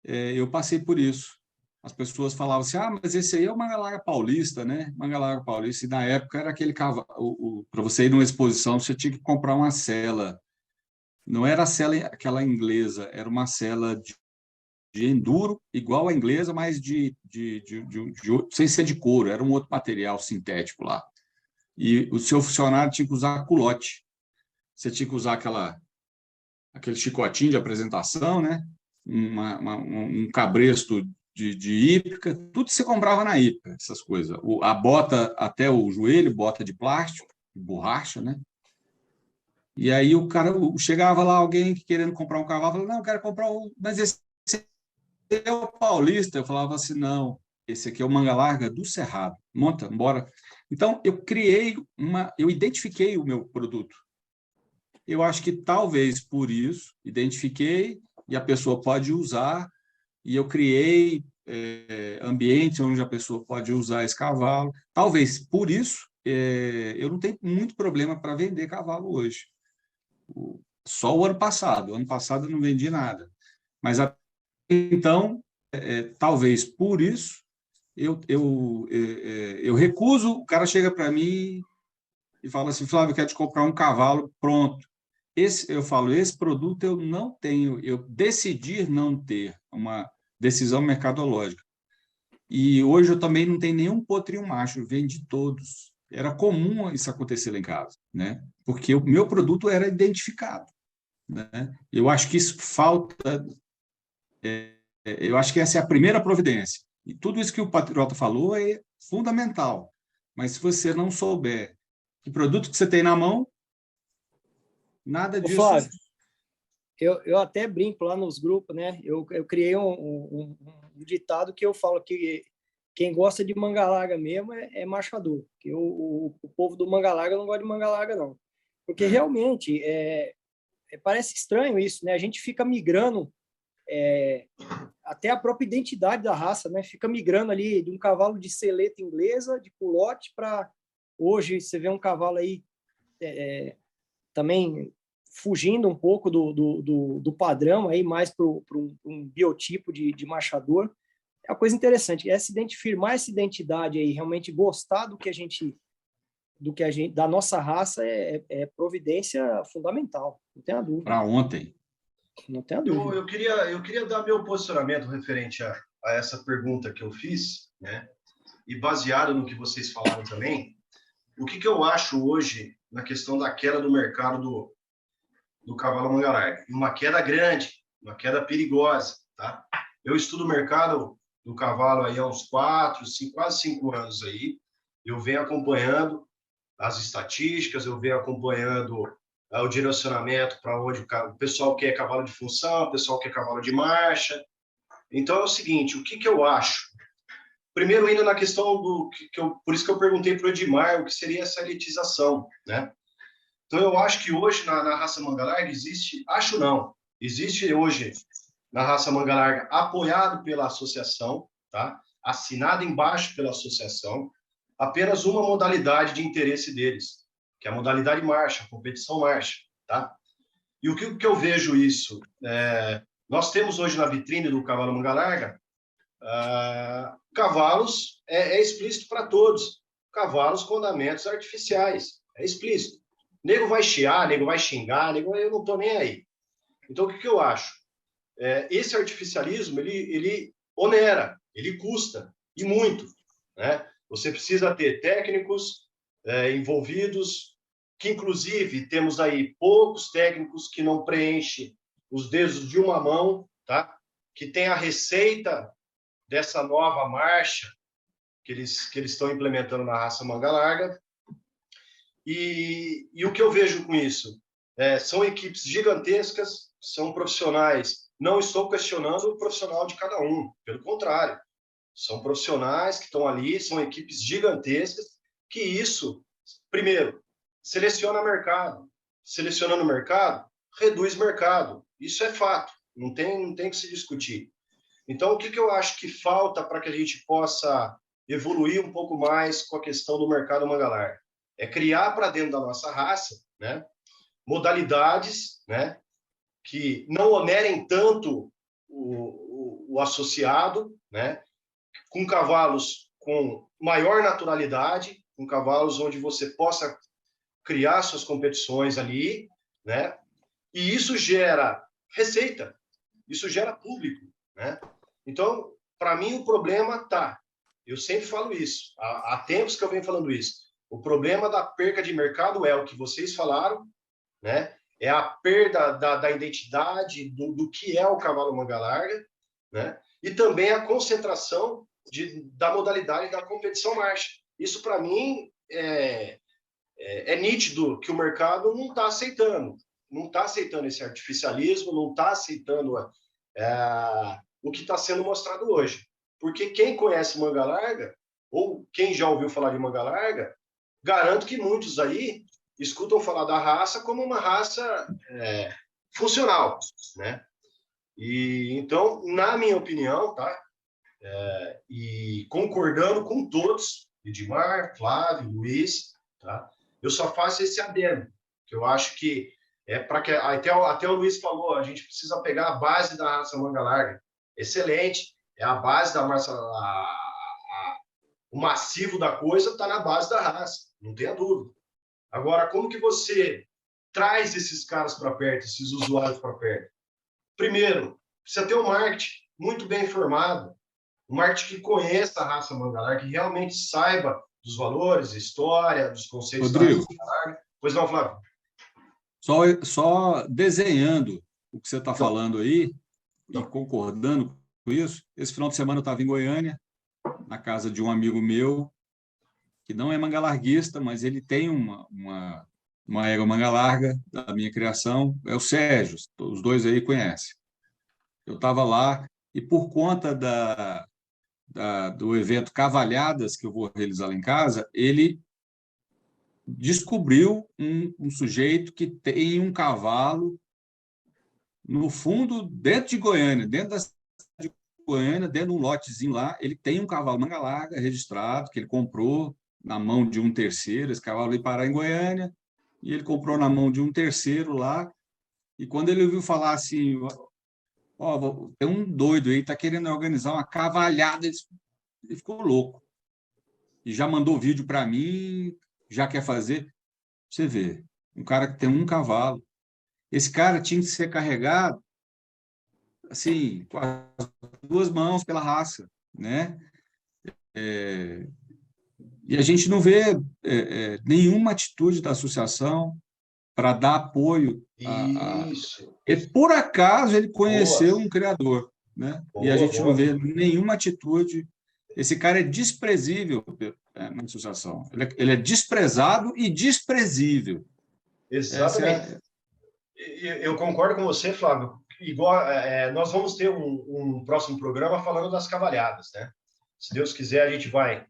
eu passei por isso. As pessoas falavam assim, mas esse aí é o manga larga paulista, né? Manga larga paulista. E na época era aquele cavalo. Para você ir numa exposição, você tinha que comprar uma sela. Não era a sela aquela inglesa, era uma sela de enduro, igual a inglesa, mas sem ser de couro, era um outro material sintético lá. E o seu funcionário tinha que usar culote. Você tinha que usar aquele chicotinho de apresentação, né? Um cabresto de hípica, tudo você comprava na hípica, essas coisas. A bota até o joelho, bota de plástico, de borracha, né? E aí o cara chegava lá, alguém querendo comprar um cavalo, falava, não, eu quero comprar mas esse é o paulista. Eu falava assim, não, esse aqui é o manga larga do Cerrado. Monta, bora. Então, eu identifiquei o meu produto. Eu acho que talvez por isso, identifiquei e a pessoa pode usar, e eu criei ambientes onde a pessoa pode usar esse cavalo. Talvez por isso, eu não tenho muito problema para vender cavalo hoje. Só o ano passado. O ano passado eu não vendi nada. Mas então, talvez por isso, eu recuso. O cara chega para mim e fala assim, Flávio, eu quero te comprar um cavalo pronto. Eu falo, esse produto eu não tenho, eu decidi não ter uma decisão mercadológica. E hoje eu também não tenho nenhum potrinho macho, eu vendi todos. Era comum isso acontecer lá em casa, né? Porque o meu produto era identificado, né? Eu acho que isso falta... eu acho que essa é a primeira providência. E tudo isso que o Patriota falou é fundamental. Mas se você não souber que produto que você tem na mão, nada disso... Flávio, eu até brinco lá nos grupos, né? Eu criei um ditado que eu falo que quem gosta de manga larga mesmo é machador. Que o povo do manga larga não gosta de manga larga, não. Porque realmente parece estranho isso, né? A gente fica migrando até a própria identidade da raça, né? Fica migrando ali de um cavalo de seleta inglesa, de culote, para hoje você vê um cavalo aí também fugindo um pouco do padrão, aí mais para um biotipo de machador. É uma coisa interessante, firmar essa identidade aí, realmente gostar do que a gente da nossa raça é providência fundamental, não tenha dúvida. Para ontem. Não tenha dúvida. Eu queria dar meu posicionamento referente a a essa pergunta que eu fiz, né? E baseado no que vocês falaram também, o que eu acho hoje na questão da queda do mercado do cavalo manga larga? Uma queda grande, uma queda perigosa, tá? Eu estudo o mercado do cavalo aí há uns 4, 5, quase 5 anos aí. Eu venho acompanhando as estatísticas, eu venho acompanhando o direcionamento para onde o pessoal quer cavalo de função, o pessoal quer cavalo de marcha. Então é o seguinte, o que eu acho? Primeiro, indo na questão por isso que eu perguntei para o Edmar o que seria essa elitização, né? Então eu acho que hoje na raça manga larga existe hoje na raça manga larga apoiado pela associação, tá? Assinado embaixo pela associação, apenas uma modalidade de interesse deles, que é a modalidade marcha, a competição marcha, tá? E o que eu vejo isso? Nós temos hoje na vitrine do cavalo manga larga cavalos, é explícito para todos, cavalos com andamentos artificiais, é explícito. Nego vai chiar, nego vai xingar, nego, eu não estou nem aí. Então, o que eu acho? Esse artificialismo, ele onera, ele custa, e muito, né? Você precisa ter técnicos envolvidos, que inclusive temos aí poucos técnicos que não preenchem os dedos de uma mão, tá? Que tem a receita dessa nova marcha que eles estão implementando na raça manga larga. E o que eu vejo com isso? São equipes gigantescas, são profissionais. Não estou questionando o profissional de cada um, pelo contrário. São profissionais que estão ali, são equipes gigantescas, que isso, primeiro, seleciona mercado. Selecionando mercado, reduz mercado. Isso é fato, não tem que se discutir. Então, o que eu acho que falta para que a gente possa evoluir um pouco mais com a questão do mercado manga larga? É criar para dentro da nossa raça, né, modalidades, né, que não onerem tanto o associado, né, com cavalos com maior naturalidade, com cavalos onde você possa criar suas competições ali, né, e isso gera receita, isso gera público, né? Então, para mim, o problema tá. Eu sempre falo isso. Há tempos que eu venho falando isso. O problema da perca de mercado é o que vocês falaram, né? É a perda da identidade do que é o cavalo manga larga, né? E também a concentração da modalidade da competição marcha. Isso, para mim, é nítido que o mercado não está aceitando. Não está aceitando esse artificialismo, não está aceitando o que está sendo mostrado hoje. Porque quem conhece manga larga, ou quem já ouviu falar de manga larga, garanto que muitos aí escutam falar da raça como uma raça funcional, né? E então, na minha opinião, tá? E concordando com todos, Edmar, Flávio, Luiz, tá? Eu só faço esse adendo, que eu acho que para que até o Luiz falou, a gente precisa pegar a base da raça manga larga. Excelente, é a base da raça, o massivo da coisa está na base da raça, não tenha dúvida. Agora, como que você traz esses caras para perto, esses usuários para perto? Primeiro, precisa ter um marketing muito bem informado, um marketing que conheça a raça manga larga, que realmente saiba dos valores, história, dos conceitos da raça manga larga. Pois não, Flávio? Só desenhando o que você está falando aí, e concordando com isso, esse final de semana eu estava em Goiânia, na casa de um amigo meu, que não é manga larguista, mas ele tem uma égua manga larga da minha criação, é o Sérgio, os dois aí conhecem. Eu estava lá e por conta do evento Cavalhadas, que eu vou realizar lá em casa, ele descobriu um sujeito que tem um cavalo no fundo, dentro de Goiânia, dentro da cidade de Goiânia, dentro de um lotezinho lá, ele tem um cavalo manga larga registrado, que ele comprou na mão de um terceiro. Esse cavalo veio parar em Goiânia e ele comprou na mão de um terceiro lá. E quando ele ouviu falar assim, tem um doido aí, está querendo organizar uma cavalhada, ele ficou louco. E já mandou vídeo para mim, já quer fazer. Você vê, um cara que tem um cavalo. Esse cara tinha que ser carregado assim, com as duas mãos pela raça, né? E a gente não vê nenhuma atitude da associação para dar apoio a... Isso. E, por acaso, ele Boa, conheceu um criador, né? E a boa, gente não boa. vê nenhuma atitude. Esse cara é desprezível na associação. Ele é desprezado e desprezível. Essa Exatamente. é Eu concordo com você, Flávio. Igual, nós vamos ter um próximo programa falando das cavalhadas, né? Se Deus quiser, a gente vai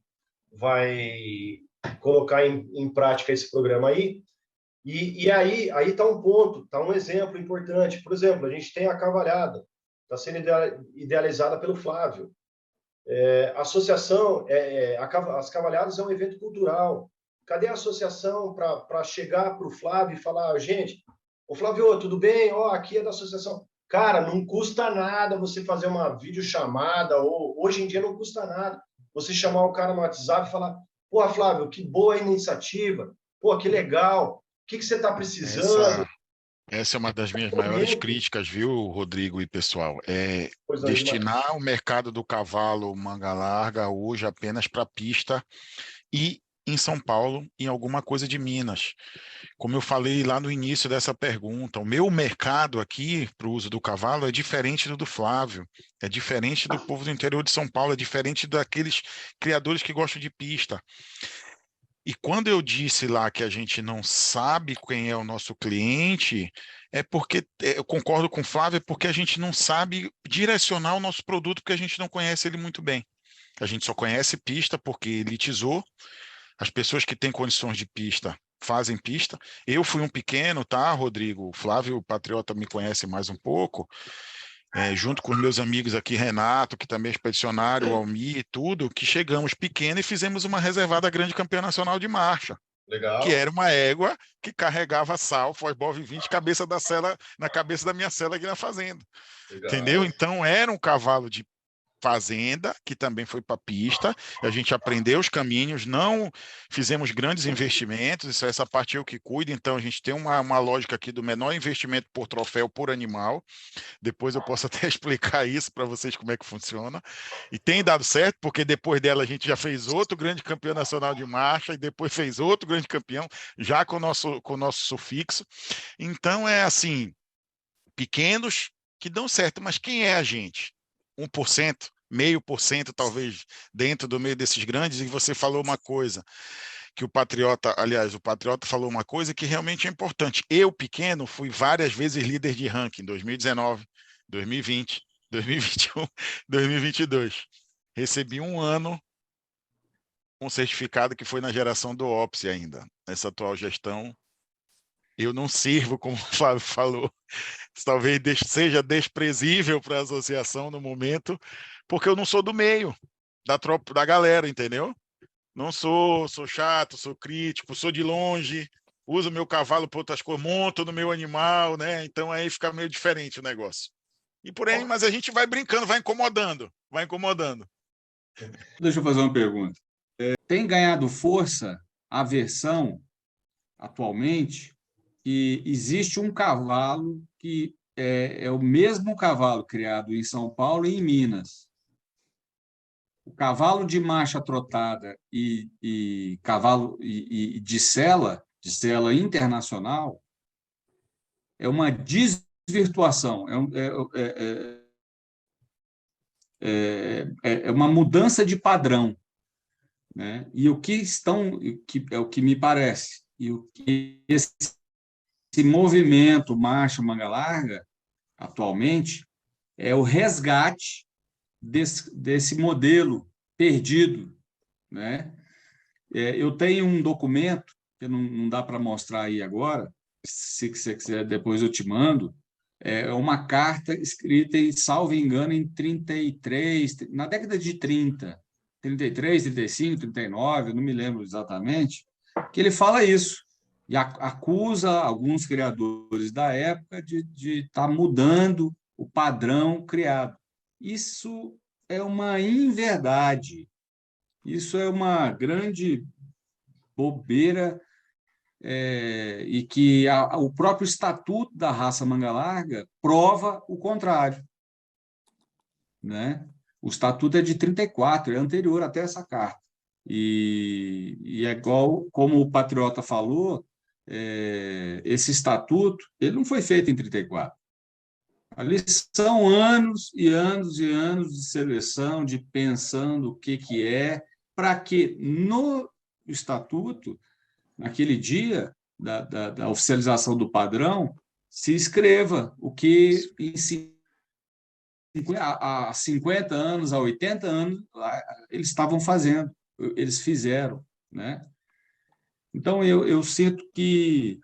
colocar em prática esse programa aí. E aí está um ponto, está um exemplo importante. Por exemplo, a gente tem a cavalhada, está sendo idealizada pelo Flávio. A associação, as cavalhadas é um evento cultural. Cadê a associação para chegar para o Flávio e falar, gente, ô Flávio, tudo bem? Ó, aqui é da associação. Cara, não custa nada você fazer uma videochamada, ou hoje em dia não custa nada você chamar o cara no WhatsApp e falar, pô, Flávio, que boa iniciativa, pô, que legal, o que você está precisando? Essa é uma das minhas maiores Comenta. críticas, viu, Rodrigo e pessoal? É Coisa demais. destinar o mercado do cavalo manga larga hoje apenas para pista e em São Paulo, em alguma coisa de Minas. Como eu falei lá no início dessa pergunta, o meu mercado aqui para o uso do cavalo é diferente do Flávio, é diferente do povo do interior de São Paulo, é diferente daqueles criadores que gostam de pista. E quando eu disse lá que a gente não sabe quem é o nosso cliente, é porque eu concordo com o Flávio, é porque a gente não sabe direcionar o nosso produto, porque a gente não conhece ele muito bem. A gente só conhece pista porque elitizou. As pessoas que têm condições de pista fazem pista. Eu fui um pequeno, tá, Rodrigo? O Flávio Patriota me conhece mais um pouco. Junto com os meus amigos aqui, Renato, que também é expedicionário, o Almi e tudo, que chegamos pequeno e fizemos uma reservada grande campeã nacional de marcha, que Legal. era uma égua que carregava sal, Fosbov 20, cabeça da cela, na cabeça da minha cela aqui na fazenda. Entendeu? Legal. Então era um cavalo de fazenda, que também foi para a pista, a gente aprendeu os caminhos, não fizemos grandes investimentos, isso, essa parte eu que cuido, então a gente tem uma lógica aqui do menor investimento por troféu por animal, depois eu posso até explicar isso para vocês como é que funciona, e tem dado certo, porque depois dela a gente já fez outro grande campeão nacional de marcha, e depois fez outro grande campeão, já com o nosso sufixo, então é assim, pequenos que dão certo, mas quem é a gente? 1%, 0,5% talvez dentro do meio desses grandes, e você falou uma coisa que o Patriota falou uma coisa que realmente é importante. Eu, pequeno, fui várias vezes líder de ranking, 2019, 2020, 2021, 2022. Recebi um ano um certificado que foi na geração do OPSE ainda. Nessa atual gestão, eu não sirvo, como o Flávio falou, talvez seja desprezível para a associação no momento, porque eu não sou do meio da tropa, da galera, entendeu? Não sou chato, sou crítico, sou de longe, uso meu cavalo para outras coisas, monto no meu animal, né? Então aí fica meio diferente o negócio. E por aí, mas a gente vai brincando, vai incomodando, vai incomodando. Deixa eu fazer uma pergunta. Tem ganhado força a versão, atualmente, que existe um cavalo que é o mesmo cavalo criado em São Paulo e em Minas. O cavalo de marcha trotada e cavalo e de sela internacional, é uma desvirtuação, é uma mudança de padrão, né? E o que é o que me parece, e o que esse movimento marcha manga larga atualmente é o resgate desse modelo perdido, né? Eu tenho um documento que não dá para mostrar aí agora, se você quiser depois eu te mando, é uma carta escrita, salvo engano, em 33, na década de 30, 33, 35, 39, eu não me lembro exatamente, que ele fala isso, e acusa alguns criadores da época de estar mudando o padrão criado. Isso é uma inverdade, isso é uma grande bobeira, e que o próprio estatuto da raça manga larga prova o contrário. né? O estatuto é de 34, é anterior até essa carta. E é igual, como o Patriota falou, esse estatuto ele não foi feito em 34. Ali são anos e anos e anos de seleção, de pensando o que é, para que no estatuto, naquele dia da oficialização do padrão, se escreva o que há 50 anos, há 80 anos, eles estavam fazendo, eles fizeram, né? Então, eu sinto que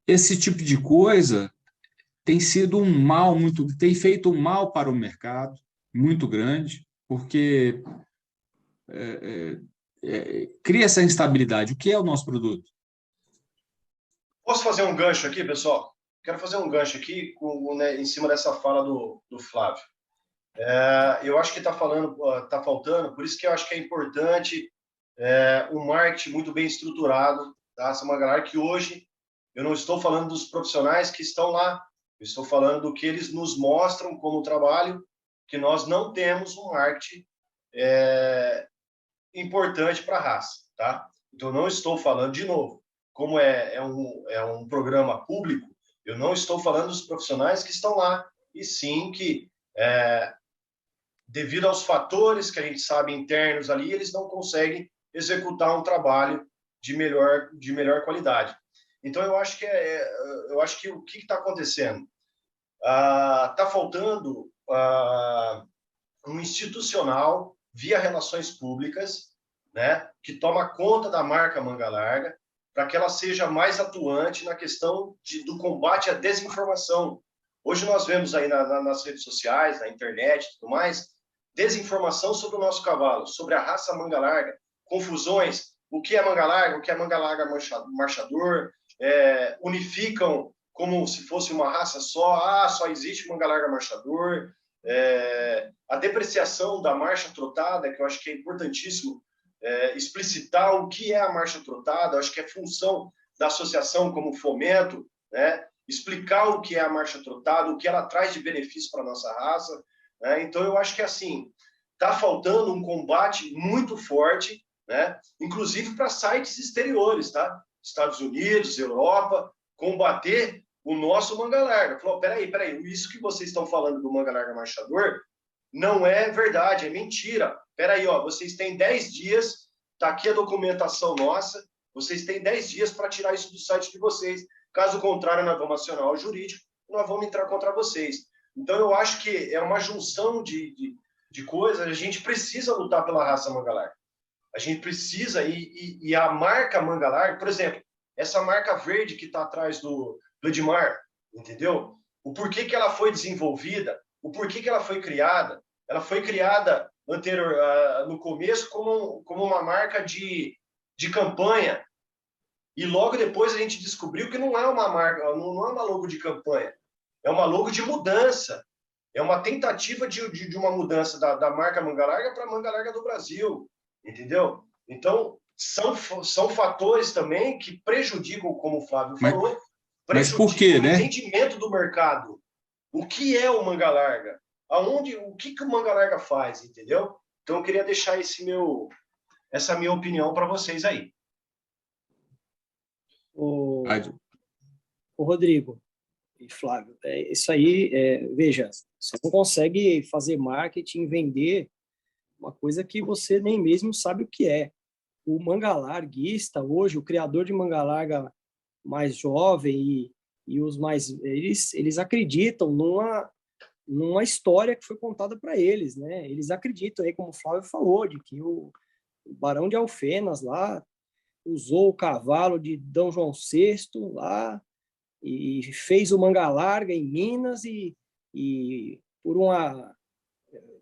esse tipo de coisa tem sido um mal tem feito um mal para o mercado muito grande, porque cria essa instabilidade. O que é o nosso produto? Posso fazer um gancho aqui, pessoal? Quero fazer um gancho aqui em cima dessa fala do Flávio. Eu acho que está faltando, por isso que eu acho que é importante um marketing muito bem estruturado, tá? Essa é uma galera que hoje eu não estou falando dos profissionais que estão lá, eu estou falando do que eles nos mostram como trabalho, que nós não temos um marketing importante para a raça, tá? Então, não estou falando, de novo, como é um programa público, eu não estou falando dos profissionais que estão lá, e sim que, devido aos fatores que a gente sabe internos ali, eles não conseguem executar um trabalho de melhor qualidade. Então, eu acho que o que está acontecendo? Está faltando um institucional via relações públicas, né, que toma conta da marca Manga Larga, para que ela seja mais atuante na questão do combate à desinformação. Hoje nós vemos aí nas redes sociais, na internet e tudo mais, desinformação sobre o nosso cavalo, sobre a raça Manga Larga, confusões, o que é Manga Larga, o que é Manga Larga marchador, unificam como se fosse uma raça só, só existe Manga Larga marchador, a depreciação da marcha trotada, que eu acho que é importantíssimo explicitar o que é a marcha trotada, eu acho que é função da associação como fomento, né? Explicar o que é a marcha trotada, o que ela traz de benefício para a nossa raça, né? Então, eu acho que, assim, está faltando um combate muito forte, né? Inclusive para sites exteriores, tá? Estados Unidos, Europa, combater o nosso Manga Larga. Falou, peraí, isso que vocês estão falando do Manga Larga marchador não é verdade, é mentira. Peraí, vocês têm 10 dias, tá aqui a documentação nossa, vocês têm 10 dias para tirar isso do site de vocês. Caso contrário, nós vamos acionar o jurídico, nós vamos entrar contra vocês. Então, eu acho que é uma junção de coisas. A gente precisa lutar pela raça Manga Larga. A gente precisa, e a marca Manga Larga, por exemplo, essa marca verde que está atrás do Edmar, entendeu? O porquê que ela foi desenvolvida, o porquê que ela foi criada. Ela foi criada no começo como uma marca de campanha, e logo depois a gente descobriu que não é uma marca, não é uma logo de campanha, é uma logo de mudança, é uma tentativa de uma mudança da marca Manga Larga para a Manga Larga do Brasil, entendeu? Então, são fatores também que prejudicam, como o Flávio falou, mas por quê, o entendimento do mercado. O que é o Manga Larga? O que o Manga Larga faz, entendeu? Então, eu queria deixar essa minha opinião para vocês aí. O Rodrigo e Flávio, isso aí, veja, você não consegue fazer marketing, vender uma coisa que você nem mesmo sabe o que é. O manga larguista, hoje, o criador de manga larga mais jovem e os mais... Eles acreditam numa história que foi contada para eles, né? Eles acreditam, aí, como o Flávio falou, de que o Barão de Alfenas lá usou o cavalo de D. João VI lá e fez o manga larga em Minas e por uma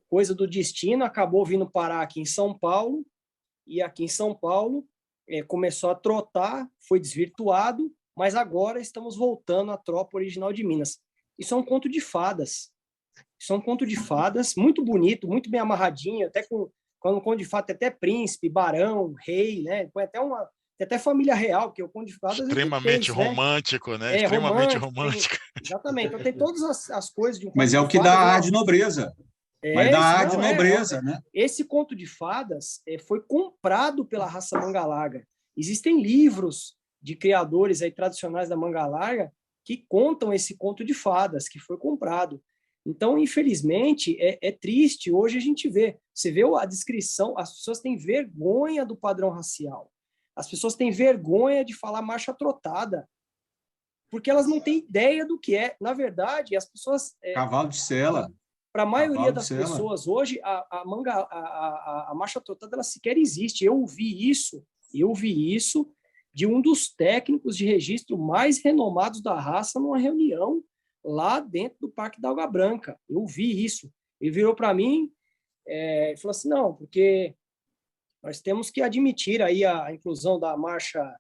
coisa do destino acabou vindo parar aqui em São Paulo, e aqui em São Paulo começou a trotar, foi desvirtuado, mas agora estamos voltando à tropa original de Minas. Isso é um conto de fadas. Isso é um conto de fadas muito bonito, muito bem amarradinho, até quando um conto de fadas tem até príncipe, barão, rei, né? Põe até Tem até família real, que é o Conde de Fadas. Extremamente romântico, né? Extremamente romântico. Exatamente. Então tem todas as coisas de um conto Mas é de o que fadas, dá ar de nobreza. Vai dar ar de nobreza, né? Esse conto de fadas foi comprado pela raça manga larga. Existem livros de criadores aí tradicionais da manga larga que contam esse conto de fadas que foi comprado. Então, infelizmente, é triste. Hoje a gente vê, você vê a descrição, as pessoas têm vergonha do padrão racial. As pessoas têm vergonha de falar marcha trotada, porque elas não têm ideia do que é. Na verdade, as pessoas... Cavalo de sela. Para a maioria das pessoas hoje, a marcha trotada ela sequer existe. Eu vi isso de um dos técnicos de registro mais renomados da raça numa reunião lá dentro do Parque da Água Branca. Eu vi isso. Ele virou para mim e falou assim, não, porque nós temos que admitir aí a inclusão da marcha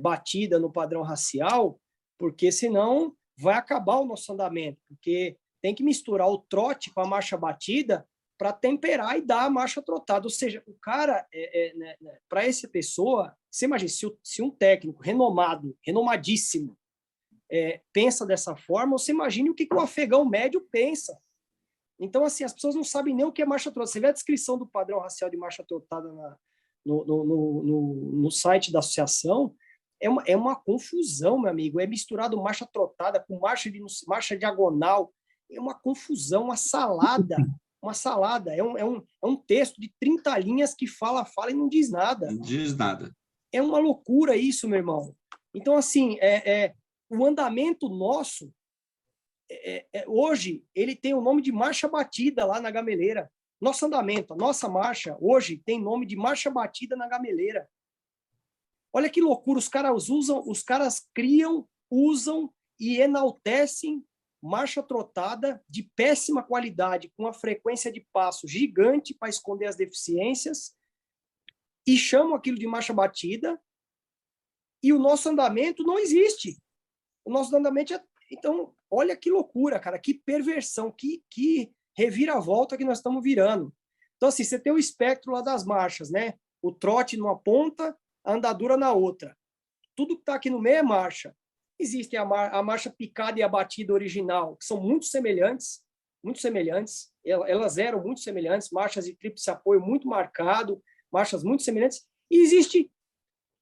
batida no padrão racial, porque senão vai acabar o nosso andamento, porque tem que misturar o trote com a marcha batida para temperar e dar a marcha trotada. Ou seja, o cara, para essa pessoa, você imagina, se um técnico renomadíssimo, pensa dessa forma, você imagine o que o afegão médio pensa. Então, assim, as pessoas não sabem nem o que é marcha trotada. Você vê a descrição do padrão racial de marcha trotada no site da associação, é uma confusão, meu amigo. É misturado marcha trotada com marcha diagonal. É uma confusão, uma salada. Uma salada. É um texto de 30 linhas que fala e não diz nada. Não diz nada. É uma loucura isso, meu irmão. Então, assim, o andamento nosso, hoje, ele tem o nome de marcha batida lá na gameleira. Nosso andamento, a nossa marcha, hoje, tem nome de marcha batida na gameleira. Olha que loucura, os caras criam, usam e enaltecem marcha trotada de péssima qualidade, com uma frequência de passo gigante para esconder as deficiências, e chamam aquilo de marcha batida, e o nosso andamento não existe. O nosso andamento Então, olha que loucura, cara, que perversão, que reviravolta que nós estamos virando. Então, assim, você tem o espectro lá das marchas, né? O trote numa ponta, a andadura na outra. Tudo que está aqui no meio é marcha. Existe a marcha picada e a batida original, que são muito semelhantes. Elas eram muito semelhantes, marchas de tríplice apoio muito marcado, marchas muito semelhantes. E existe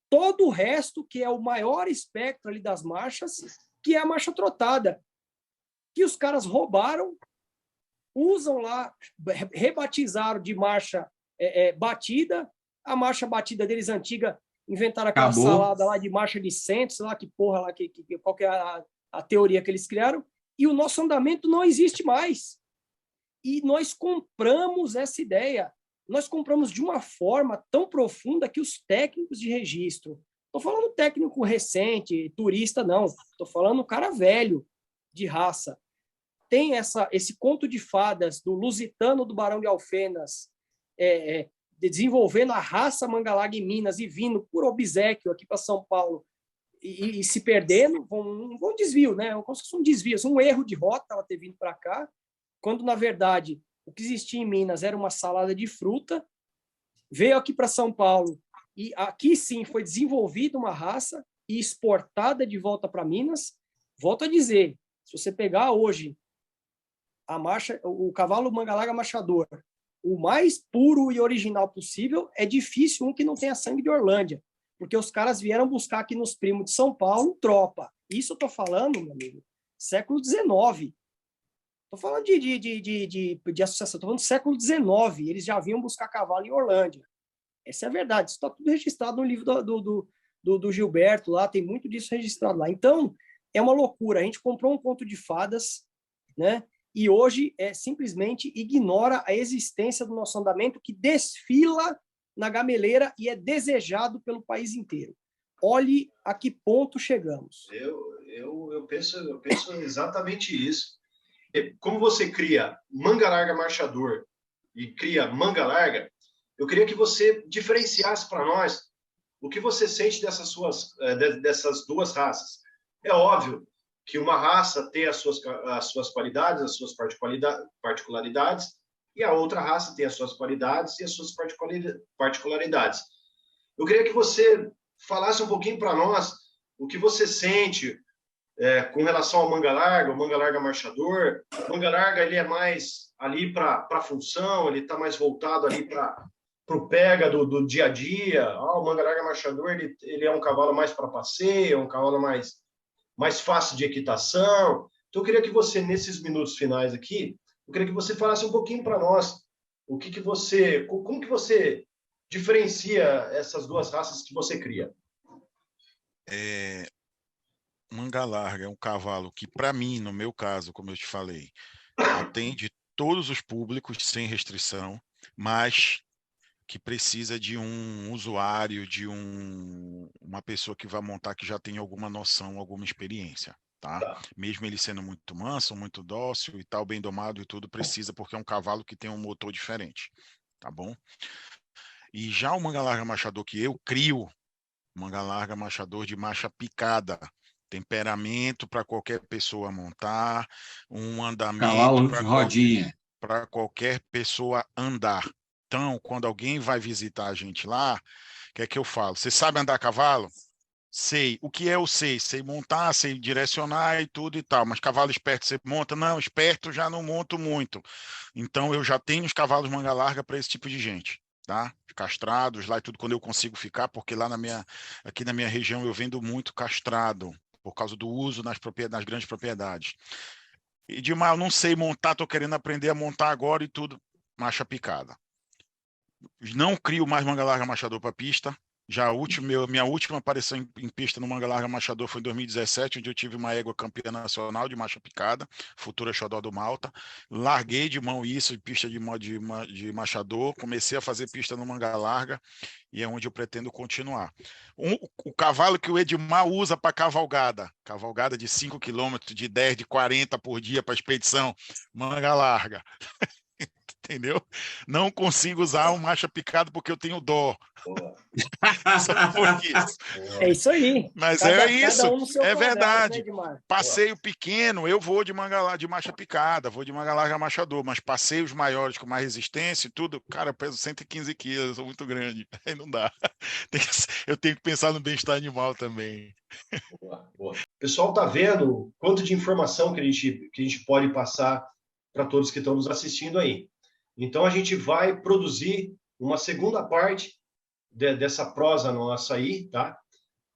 todo o resto, que é o maior espectro ali das marchas, que é a marcha trotada, que os caras roubaram, usam lá, rebatizaram de marcha batida. A marcha batida deles antiga, inventaram aquela salada lá de marcha de centro, sei lá que porra lá, qual que é a teoria que eles criaram, e o nosso andamento não existe mais. E nós compramos essa ideia. Nós compramos de uma forma tão profunda que os técnicos de registro, estou falando técnico recente, turista, não, estou falando um cara velho, de raça, tem esse conto de fadas do lusitano do Barão de Alfenas, desenvolvendo a raça manga larga em Minas e vindo por obséquio aqui para São Paulo e se perdendo, um desvio, né? Como se fosse um desvio, um erro de rota ela ter vindo para cá, quando, na verdade, o que existia em Minas era uma salada de fruta, veio aqui para São Paulo e aqui sim foi desenvolvida uma raça e exportada de volta para Minas. Volto a dizer, se você pegar hoje o cavalo manga larga machador, o mais puro e original possível, é difícil um que não tenha sangue de Orlândia, porque os caras vieram buscar aqui nos primos de São Paulo tropa. Isso eu estou falando, meu amigo, século XIX. Estou falando de associação, estou falando do século XIX. Eles já vinham buscar cavalo em Orlândia. Essa é a verdade. Isso está tudo registrado no livro do Gilberto, lá tem muito disso registrado lá. Então, é uma loucura. A gente comprou um conto de fadas, né? E hoje simplesmente ignora a existência do nosso andamento, que desfila na gameleira e é desejado pelo país inteiro. Olhe a que ponto chegamos. Eu penso exatamente isso. Como você cria manga larga marchador e cria manga larga, eu queria que você diferenciasse para nós o que você sente dessas duas raças. É óbvio que uma raça tem as suas qualidades, as suas particularidades, e a outra raça tem as suas qualidades e as suas particularidades. Eu queria que você falasse um pouquinho para nós o que você sente com relação ao manga larga, o manga larga marchador. O manga larga ele é mais ali para a função, ele está mais voltado ali para o pega do dia a dia. O manga larga marchador ele é um cavalo mais para passeio, é um cavalo mais fácil de equitação. Então, eu queria que você, nesses minutos finais aqui, eu queria que você falasse um pouquinho para nós como que você diferencia essas duas raças que você cria. Manga larga é um cavalo que, para mim, no meu caso, como eu te falei, atende todos os públicos sem restrição, mas que precisa de um usuário, de uma pessoa que vai montar que já tem alguma noção, alguma experiência. Tá? Mesmo ele sendo muito manso, muito dócil e tal, bem domado e tudo, precisa, porque é um cavalo que tem um motor diferente. Tá bom? E já o manga larga machador que eu crio, manga larga machador de marcha picada, temperamento para qualquer pessoa montar, um andamento para qualquer pessoa andar. Então, quando alguém vai visitar a gente lá, o que é que eu falo? Você sabe andar a cavalo? Sei. O que é eu sei? Sei montar, sei direcionar e tudo e tal. Mas cavalo esperto você monta? Não, esperto já não monto muito. Então, eu já tenho os cavalos manga larga para esse tipo de gente. Tá? Castrados lá e tudo, quando eu consigo ficar, porque lá aqui na minha região eu vendo muito castrado, por causa do uso nas grandes propriedades. E Edmar, eu não sei montar, estou querendo aprender a montar agora e tudo. Marcha picada. Não crio mais manga larga machador para pista. Já minha última aparição em pista no manga larga machador foi em 2017, onde eu tive uma égua campeã nacional de marcha picada, futura xodó do Malta. Larguei de mão isso, pista de machador, comecei a fazer pista no manga larga e é onde eu pretendo continuar. O cavalo que o Edmar usa para cavalgada de 5 km, de 10, de 40 por dia para expedição, manga larga. Entendeu? Não consigo usar um marcha picado porque eu tenho dó. Só por isso. É isso aí. Mas isso. É verdade. Né, passeio pequeno, eu vou de marcha picada, vou de manga larga machador, mas passeios maiores com mais resistência e tudo, cara, eu peso 115 quilos, eu sou muito grande. Aí não dá. Eu tenho que pensar no bem-estar animal também. Boa. O pessoal está vendo quanto de informação que a gente pode passar para todos que estão nos assistindo aí. Então, a gente vai produzir uma segunda parte dessa prosa nossa aí, tá?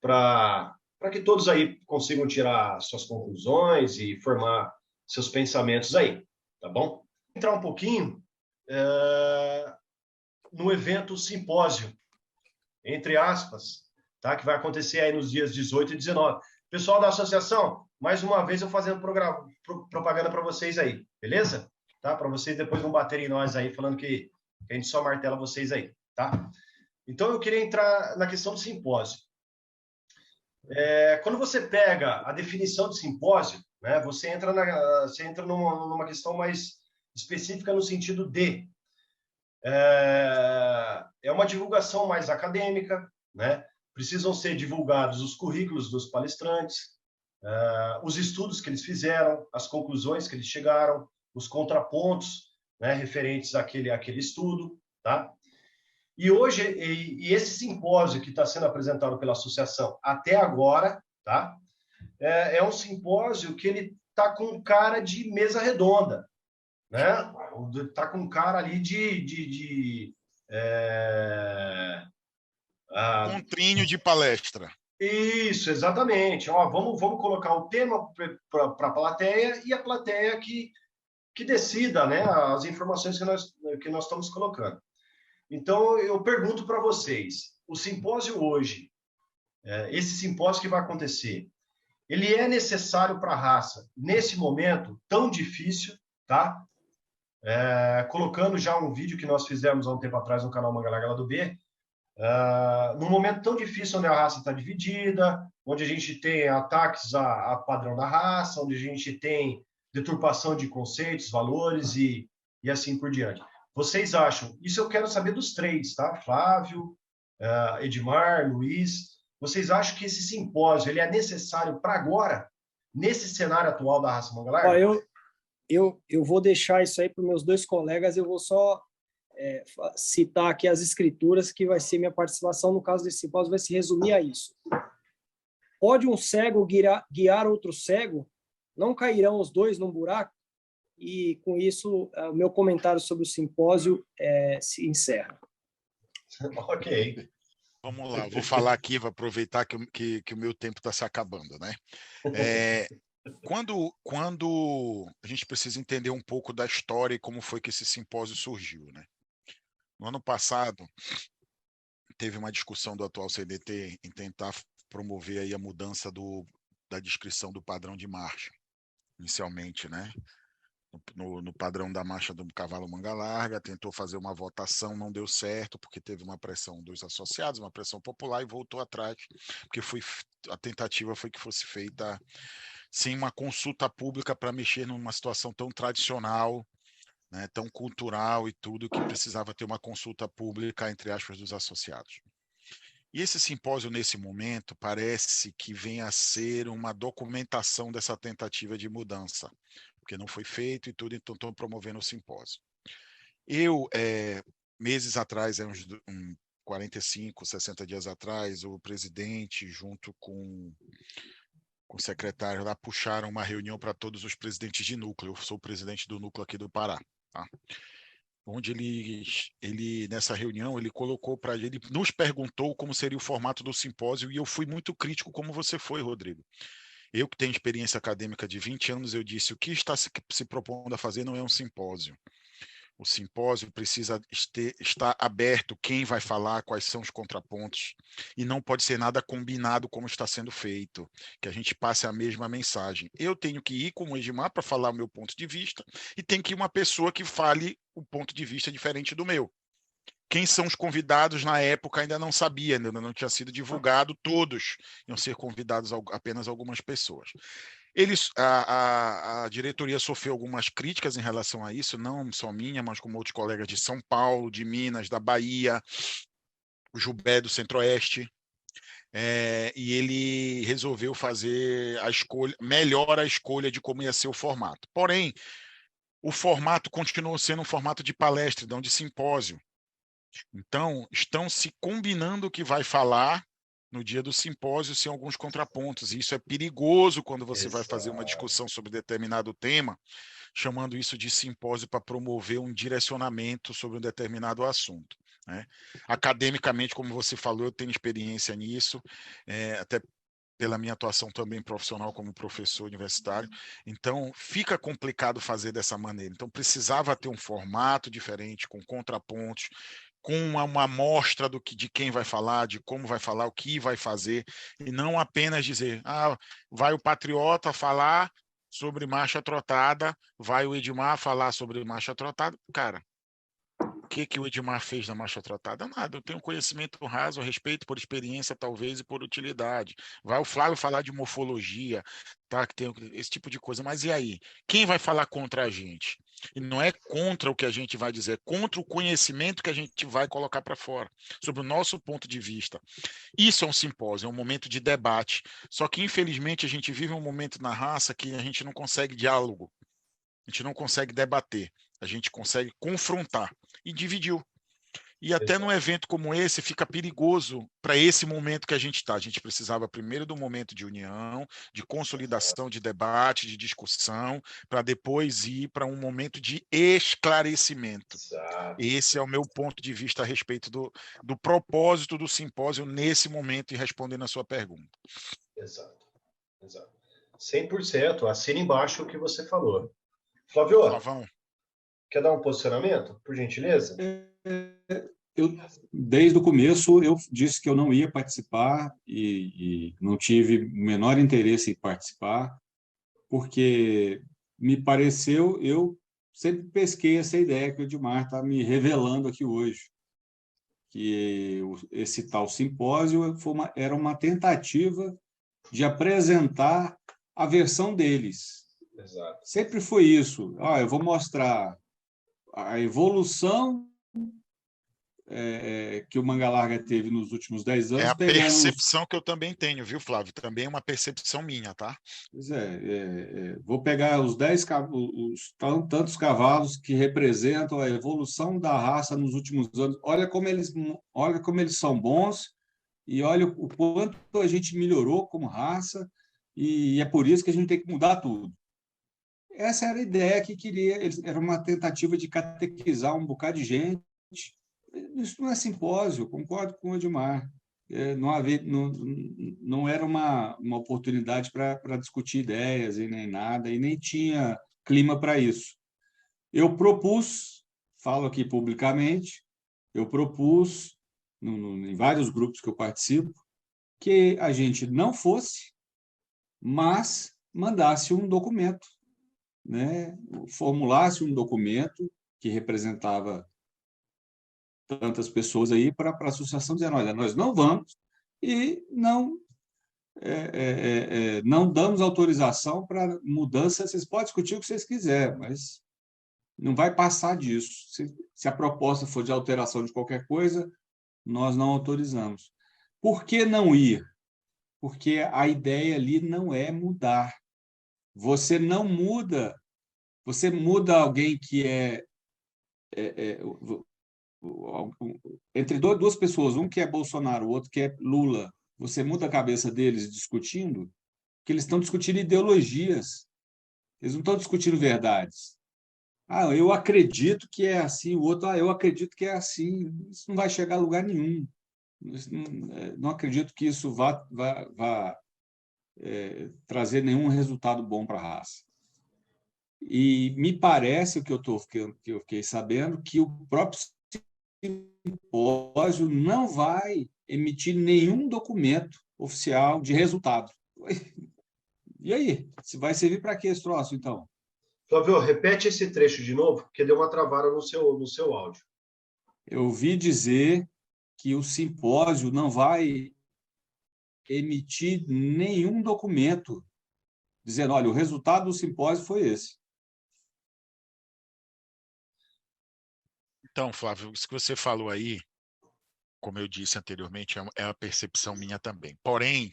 Para que todos aí consigam tirar suas conclusões e formar seus pensamentos aí, tá bom? Vou entrar um pouquinho no evento simpósio, entre aspas, tá? Que vai acontecer aí nos dias 18 e 19. Pessoal da associação, mais uma vez eu fazendo propaganda para vocês aí, beleza? Tá? Para vocês depois não baterem em nós aí, falando que a gente só martela vocês aí, tá? Então, eu queria entrar na questão do simpósio. Quando você pega a definição de simpósio, né, você entra numa questão mais específica no sentido de uma divulgação mais acadêmica, né? Precisam ser divulgados os currículos dos palestrantes, os estudos que eles fizeram, as conclusões que eles chegaram, os contrapontos, né, referentes àquele estudo, tá? E hoje, esse simpósio que está sendo apresentado pela associação até agora, tá? É um simpósio que ele está com cara de mesa redonda, né? Está com cara ali um trinho de palestra. Isso, exatamente. Vamos colocar o tema para a plateia e a plateia que decida, né, as informações que nós estamos colocando. Então, eu pergunto para vocês, o simpósio hoje, esse simpósio que vai acontecer, ele é necessário para a raça nesse momento tão difícil, tá? Colocando já um vídeo que nós fizemos há um tempo atrás no canal Manga Larga lá do B, num momento tão difícil onde a raça está dividida, onde a gente tem ataques a padrão da raça, onde a gente tem deturpação de conceitos, valores e assim por diante. Vocês acham? Isso eu quero saber dos três, tá? Flávio, Edmar, Luiz. Vocês acham que esse simpósio ele é necessário para agora, nesse cenário atual da raça manga larga? Eu vou deixar isso aí para os meus dois colegas, eu vou só citar aqui as escrituras, que vai ser minha participação no caso desse simpósio, vai se resumir a isso. Pode um cego guiar outro cego? Não cairão os dois num buraco? E, com isso, o meu comentário sobre o simpósio se encerra. Ok. Vamos lá, vou falar aqui, vou aproveitar que o meu tempo está se acabando, né? Quando a gente precisa entender um pouco da história e como foi que esse simpósio surgiu, né? No ano passado, teve uma discussão do atual CDT em tentar promover aí a mudança da descrição do padrão de marcha, inicialmente, né? No padrão da marcha do cavalo manga larga, tentou fazer uma votação, não deu certo, porque teve uma pressão dos associados, uma pressão popular, e voltou atrás, porque a tentativa foi que fosse feita sem uma consulta pública para mexer numa situação tão tradicional, né, tão cultural e tudo, que precisava ter uma consulta pública, entre aspas, dos associados. E esse simpósio, nesse momento, parece que vem a ser uma documentação dessa tentativa de mudança, porque não foi feito e tudo, então estão promovendo o simpósio. Meses atrás, uns 45, 60 dias atrás, o presidente, junto com o secretário lá, puxaram uma reunião para todos os presidentes de núcleo. Eu sou o presidente do núcleo aqui do Pará, tá? Onde ele nessa reunião, ele nos perguntou como seria o formato do simpósio, e eu fui muito crítico, como você foi, Rodrigo. Eu, que tenho experiência acadêmica de 20 anos, eu disse, o que está se propondo a fazer não é um simpósio. O simpósio precisa estar aberto, quem vai falar, quais são os contrapontos, e não pode ser nada combinado como está sendo feito, que a gente passe a mesma mensagem. Eu tenho que ir com o Edmar para falar o meu ponto de vista, e tem que ir uma pessoa que fale o ponto de vista diferente do meu. Quem são os convidados na época ainda não sabia, ainda não tinha sido divulgado, todos iam ser convidados, apenas algumas pessoas. A diretoria sofreu algumas críticas em relação a isso, não só minha, mas como outros colegas de São Paulo, de Minas, da Bahia, o Jubé do Centro-Oeste, e ele resolveu fazer melhor a escolha de como ia ser o formato. Porém, o formato continuou sendo um formato de palestra, não de simpósio. Então, estão se combinando o que vai falar no dia do simpósio, sem alguns contrapontos. E isso é perigoso quando você vai fazer uma discussão sobre determinado tema, chamando isso de simpósio para promover um direcionamento sobre um determinado assunto, né? Academicamente, como você falou, eu tenho experiência nisso, até pela minha atuação também profissional como professor universitário. Então, fica complicado fazer dessa maneira. Então, precisava ter um formato diferente, com contrapontos, com uma amostra de quem vai falar, de como vai falar, o que vai fazer, e não apenas dizer, vai o Patriota falar sobre marcha trotada, vai o Edmar falar sobre marcha trotada. Cara, o que o Edmar fez na marcha trotada? Nada, eu tenho conhecimento raso a respeito, por experiência talvez e por utilidade. Vai o Flávio falar de morfologia, tá? Que tem esse tipo de coisa, mas e aí? Quem vai falar contra a gente? E não é contra o que a gente vai dizer, é contra o conhecimento que a gente vai colocar para fora, sobre o nosso ponto de vista. Isso é um simpósio, é um momento de debate. Só que, infelizmente, a gente vive um momento na raça que a gente não consegue diálogo, a gente não consegue debater, a gente consegue confrontar, e dividiu. E até num evento como esse fica perigoso para esse momento que a gente está. A gente precisava primeiro do momento de união, de consolidação, de debate, de discussão, para depois ir para um momento de esclarecimento. Exato. Esse é o meu ponto de vista a respeito do propósito do simpósio nesse momento, e respondendo a sua pergunta. Exato. 100%. Assina embaixo o que você falou. Flávio, Flavão, quer dar um posicionamento, por gentileza? Desde o começo, eu disse que eu não ia participar e não tive o menor interesse em participar, porque me pareceu, eu sempre pesquei essa ideia que o Edmar está me revelando aqui hoje, que esse tal simpósio era uma tentativa de apresentar a versão deles. Exato. Sempre foi isso. Eu vou mostrar a evolução que o Manga Larga teve nos últimos 10 anos. É a percepção que eu também tenho, viu, Flávio? Também é uma percepção minha, tá? Pois vou pegar os 10 tantos cavalos que representam a evolução da raça nos últimos anos. Olha como eles são bons e olha o quanto a gente melhorou como raça, e é por isso que a gente tem que mudar tudo. Essa era a ideia que queria, era uma tentativa de catequizar um bocado de gente. Isso não é simpósio, concordo com o Edmar. Não era uma oportunidade para discutir ideias e nem nada, e nem tinha clima para isso. Eu propus, falo aqui publicamente, em vários grupos que eu participo, que a gente não fosse, mas mandasse um documento, né? Formulasse um documento que representava tantas pessoas aí para a associação, dizendo, olha, nós não vamos e não damos autorização para mudança, vocês podem discutir o que vocês quiserem, mas não vai passar disso. Se a proposta for de alteração de qualquer coisa, nós não autorizamos. Por que não ir? Porque a ideia ali não é mudar. Você não muda, você muda alguém que entre duas pessoas, um que é Bolsonaro, o outro que é Lula, você muda a cabeça deles discutindo, que eles estão discutindo ideologias, eles não estão discutindo verdades. Eu acredito que é assim, o outro, eu acredito que é assim. Isso não vai chegar a lugar nenhum. Não acredito que isso vá trazer nenhum resultado bom para a raça. E me parece, que eu fiquei sabendo, que o próprio simpósio não vai emitir nenhum documento oficial de resultado. E aí? Vai servir para quê esse troço, então? Flávio, repete esse trecho de novo, porque deu uma travada no seu áudio. Eu ouvi dizer que o simpósio não vai emitir nenhum documento dizendo, olha, o resultado do simpósio foi esse. Então, Flávio, isso que você falou aí, como eu disse anteriormente, é a percepção minha também. Porém,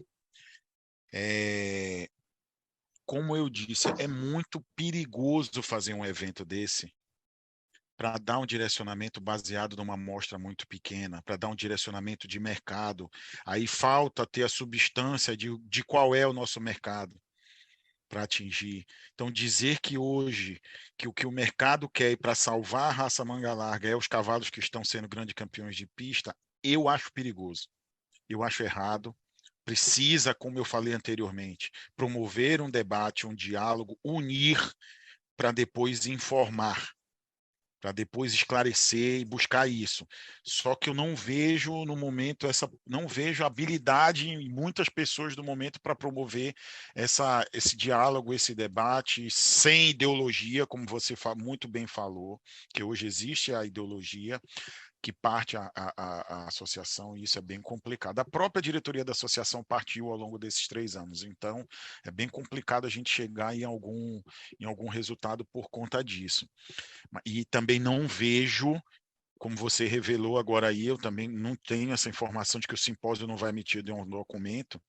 como eu disse, é muito perigoso fazer um evento desse para dar um direcionamento baseado numa amostra muito pequena, para dar um direcionamento de mercado. Aí falta ter a substância de qual é o nosso mercado para atingir. Então, dizer que hoje que o que o mercado quer para salvar a raça manga larga é os cavalos que estão sendo grandes campeões de pista, eu acho perigoso. Eu acho errado. Precisa, como eu falei anteriormente, promover um debate, um diálogo, unir para depois informar, para depois esclarecer e buscar isso. Só que eu não vejo no momento não vejo habilidade em muitas pessoas do momento para promover esse diálogo, esse debate sem ideologia, como você muito bem falou, que hoje existe a ideologia que parte a associação, e isso é bem complicado. A própria diretoria da associação partiu ao longo desses 3 anos, então é bem complicado a gente chegar em algum resultado por conta disso. E também não vejo, como você revelou agora aí, eu também não tenho essa informação de que o simpósio não vai emitir um documento,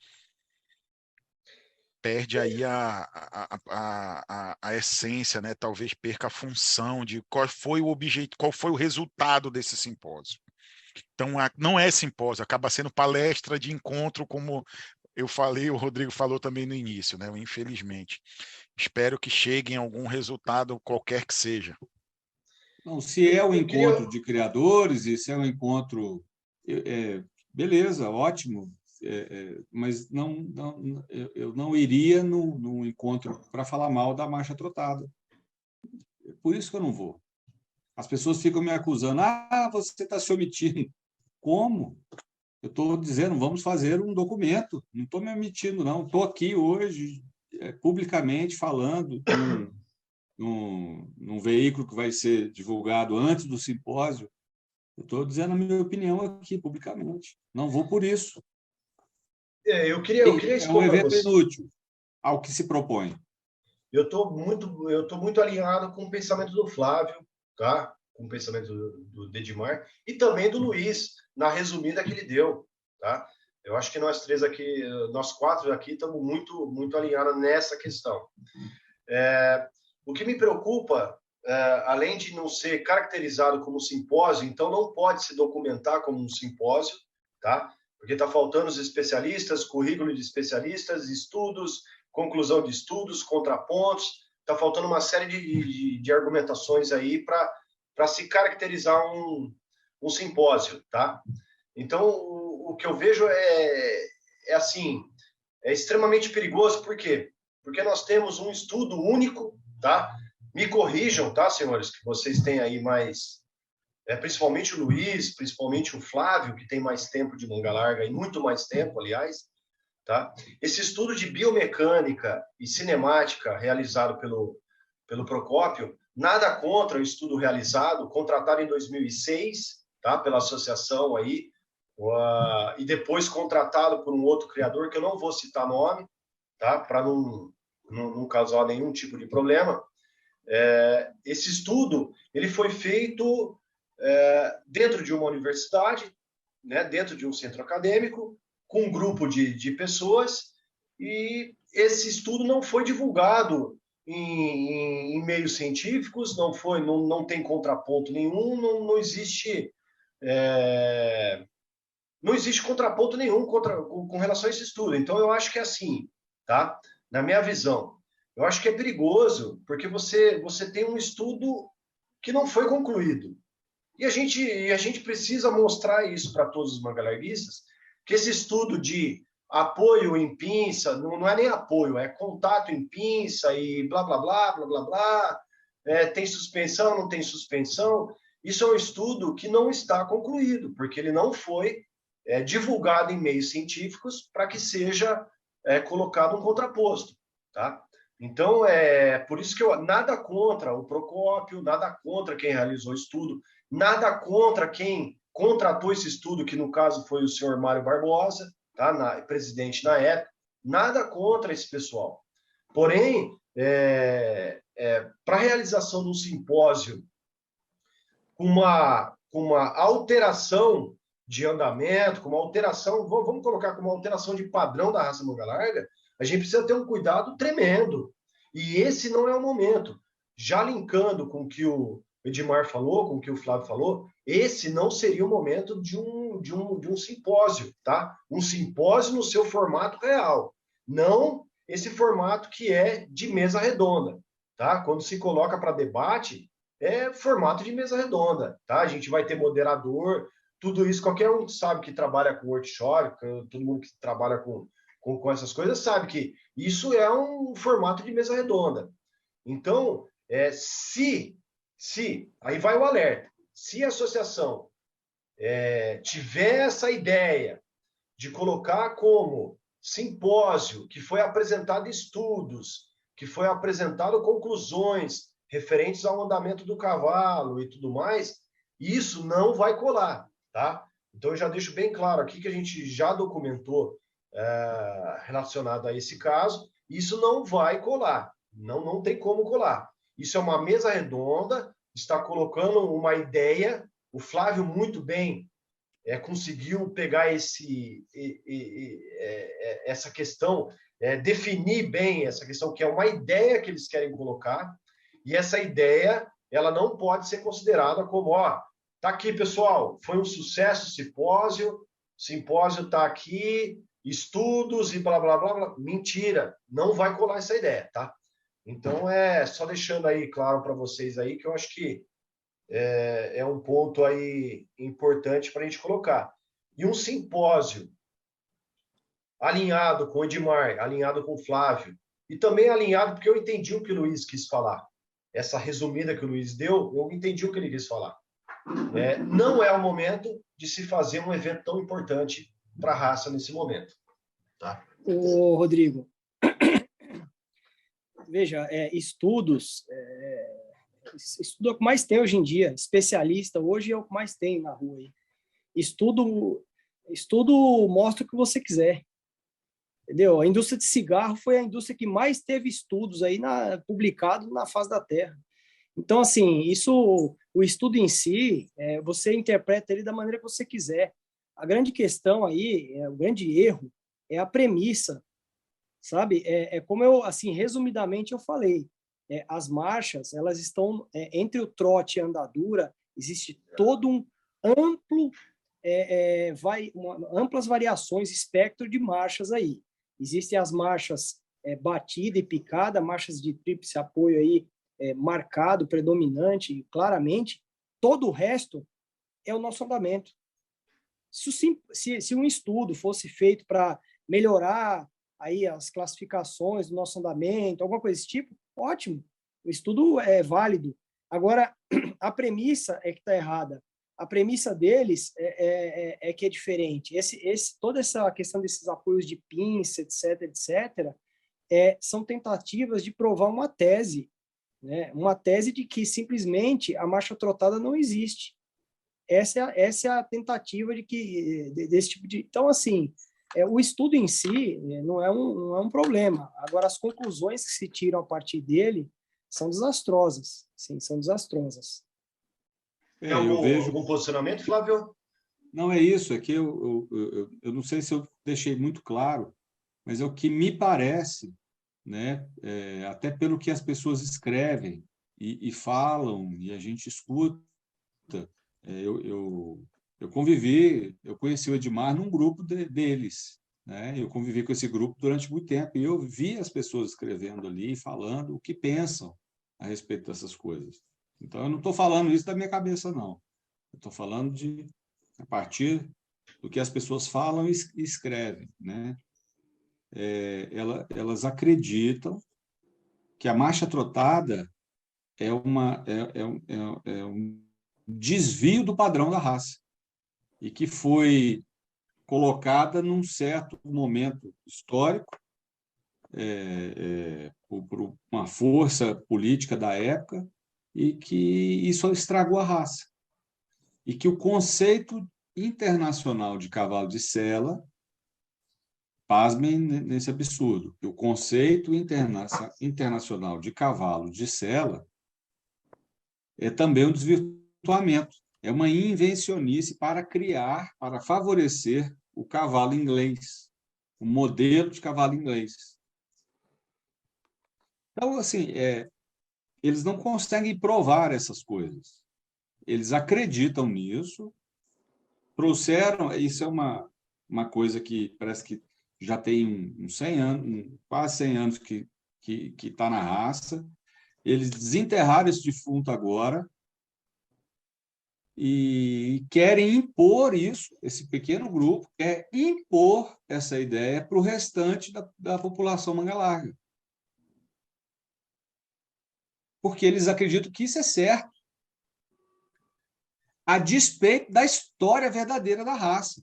perde aí a essência, né? Talvez perca a função de qual foi o objeto, qual foi o resultado desse simpósio. Então, não é simpósio, acaba sendo palestra de encontro, como eu falei, o Rodrigo falou também no início, né? Infelizmente. Espero que chegue em algum resultado, qualquer que seja. Não, se é um encontro de criadores, e se é um encontro... beleza, ótimo. Mas eu não iria num encontro para falar mal da marcha trotada. Por isso que eu não vou. As pessoas ficam me acusando, você está se omitindo. Como? Eu estou dizendo, vamos fazer um documento. Não estou me omitindo, não. Estou aqui hoje, publicamente, falando num veículo que vai ser divulgado antes do simpósio. Eu estou dizendo a minha opinião aqui, publicamente. Não vou por isso. Eu queria expor um evento inútil ao que se propõe. Eu estou muito alinhado com o pensamento do Flávio, tá? com o pensamento do Edmar e também do Luiz, na resumida que ele deu, tá? Eu acho que nós três aqui, nós quatro aqui, estamos muito alinhados nessa questão. O que me preocupa, além de não ser caracterizado como simpósio, então não pode se documentar como um simpósio, tá? Porque está faltando os especialistas, currículo de especialistas, estudos, conclusão de estudos, contrapontos, está faltando uma série de argumentações aí para se caracterizar um simpósio, tá? Então, o que eu vejo é assim, é extremamente perigoso, por quê? Porque nós temos um estudo único, tá? Me corrijam, tá, senhores, que vocês têm aí mais, principalmente o Luiz, principalmente o Flávio, que tem mais tempo de manga larga, e muito mais tempo, aliás, tá? Esse estudo de biomecânica e cinemática realizado pelo Procópio, nada contra o estudo realizado, contratado em 2006, tá? Pela associação aí, e depois contratado por um outro criador, que eu não vou citar nome, tá? Para não causar nenhum tipo de problema. Esse estudo ele foi feito dentro de uma universidade, né? Dentro de um centro acadêmico, com um grupo de pessoas, e esse estudo não foi divulgado em meios científicos, não tem contraponto nenhum, não existe contraponto nenhum com relação a esse estudo. Então, eu acho que é assim, tá? Na minha visão, eu acho que é perigoso, porque você tem um estudo que não foi concluído. E a gente precisa mostrar isso para todos os mangalarguistas, que esse estudo de apoio em pinça, não é nem apoio, é contato em pinça e blá, blá, blá, blá, blá, blá, tem suspensão, não tem suspensão, isso é um estudo que não está concluído, porque ele não foi divulgado em meios científicos para que seja colocado um contraposto, tá? Então, por isso que nada contra o Procópio, nada contra quem realizou o estudo, nada contra quem contratou esse estudo, que no caso foi o senhor Mário Barbosa, tá? Presidente na época, nada contra esse pessoal. Porém, para a realização de um simpósio com uma alteração de andamento, com uma alteração, vamos colocar como uma alteração de padrão da raça manga larga, a gente precisa ter um cuidado tremendo. E esse não é o momento. Já linkando com o que o Edmar falou, com o que o Flávio falou, esse não seria o momento de um simpósio, tá? Um simpósio no seu formato real. Não esse formato que é de mesa redonda, tá? Quando se coloca para debate, é formato de mesa redonda, tá? A gente vai ter moderador, tudo isso, qualquer um sabe que trabalha com workshop, todo mundo que trabalha com essas coisas sabe que isso é um formato de mesa redonda. Então, se aí vai o alerta, se a associação tiver essa ideia de colocar como simpósio, que foi apresentado estudos, que foi apresentado conclusões referentes ao andamento do cavalo e tudo mais, isso não vai colar, tá? Então, eu já deixo bem claro aqui que a gente já documentou relacionado a esse caso, isso não vai colar, não tem como colar. Isso é uma mesa redonda, está colocando uma ideia, o Flávio muito bem conseguiu pegar essa questão, definir bem essa questão, que é uma ideia que eles querem colocar, e essa ideia, ela não pode ser considerada como, tá aqui, pessoal, foi um sucesso o simpósio tá aqui, estudos e blá, blá, blá, blá. Mentira, não vai colar essa ideia, tá? Então, só deixando aí claro para vocês aí, que eu acho que é um ponto aí importante para a gente colocar. E um simpósio alinhado com o Edmar, alinhado com o Flávio, e também alinhado, porque eu entendi o que o Luiz quis falar. Essa resumida que o Luiz deu, eu entendi o que ele quis falar. Não é o momento de se fazer um evento tão importante para a raça nesse momento. Tá? Ô, Rodrigo, veja, estudos, estudo é o que mais tem hoje em dia, especialista hoje é o que mais tem na rua aí. Estudo mostra o que você quiser, entendeu? A indústria de cigarro foi a indústria que mais teve estudos aí publicados na face da Terra. Então, assim, isso, o estudo em si, você interpreta ele da maneira que você quiser. A grande questão aí, o grande erro, é a premissa, sabe? Como eu, assim, resumidamente eu falei, as marchas, elas estão entre o trote e a andadura, existe todo um amplo, amplas variações, espectro de marchas aí. Existem as marchas batida e picada, marchas de tríplice apoio aí, marcado, predominante, claramente. Todo o resto é o nosso andamento. Se um estudo fosse feito para melhorar aí as classificações do nosso andamento, alguma coisa desse tipo, ótimo, o estudo é válido. Agora, a premissa é que está errada. A premissa deles é que é diferente. Toda essa questão desses apoios de pinça, etc., são tentativas de provar uma tese, né? Uma tese de que simplesmente a marcha trotada não existe. Essa é a tentativa desse tipo de... Então, assim, o estudo em si não é um problema. Agora, as conclusões que se tiram a partir dele são desastrosas. Sim, são desastrosas. Tem algum posicionamento, Flávio? Não, é isso. É que eu não sei se eu deixei muito claro, mas é o que me parece, né? Até pelo que as pessoas escrevem e falam, e a gente escuta. Eu convivi, eu conheci o Edmar num grupo deles, né? Eu convivi com esse grupo durante muito tempo e eu vi as pessoas escrevendo ali, falando o que pensam a respeito dessas coisas. Então, eu não estou falando isso da minha cabeça, não. Eu estou falando a partir do que as pessoas falam e escrevem, né? Elas acreditam que a marcha trotada é um desvio do padrão da raça e que foi colocada num certo momento histórico por uma força política da época e que isso estragou a raça. E que o conceito internacional de cavalo de sela, pasmem nesse absurdo, que o conceito internacional de cavalo de sela é também um desvirtuamento, é uma invencionice para favorecer o cavalo inglês, o modelo de cavalo inglês. Então, assim, eles não conseguem provar essas coisas. Eles acreditam nisso, trouxeram... Isso é uma coisa que parece que já tem uns 100 anos, quase 100 anos que está na raça. Eles desenterraram esse defunto agora e querem impor isso, esse pequeno grupo quer impor essa ideia para o restante da população manga larga. Porque eles acreditam que isso é certo, a despeito da história verdadeira da raça,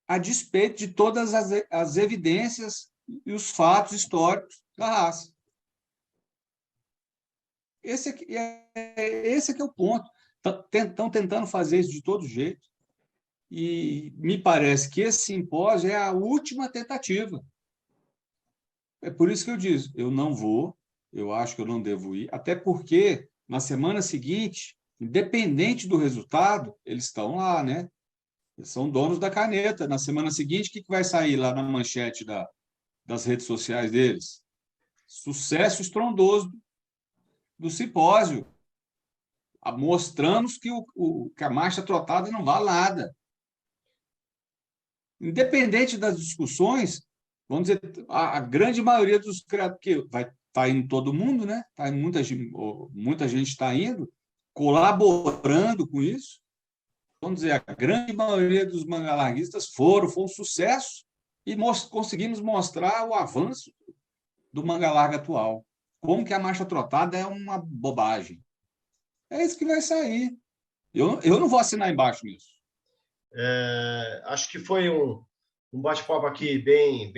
a despeito de todas as evidências e os fatos históricos da raça. Esse é que é o ponto. Estão tentando fazer isso de todo jeito e me parece que esse simpósio é a última tentativa. É por isso que eu disse, eu não vou, eu acho que eu não devo ir, até porque na semana seguinte, independente do resultado, eles estão lá, né? Eles são donos da caneta. Na semana seguinte, o que vai sair lá na manchete das redes sociais deles? Sucesso estrondoso do simpósio, mostrando que a marcha trotada não vale nada. Independente das discussões, vamos dizer, a grande maioria dos criadores, que vai estar indo todo mundo, né? Muita gente está indo, colaborando com isso. Vamos dizer, a grande maioria dos mangalarguistas foi um sucesso e conseguimos mostrar o avanço do manga larga atual. Como que a marcha trotada é uma bobagem. É isso que vai sair. Eu não vou assinar embaixo nisso. Acho que foi um bate-papo aqui bem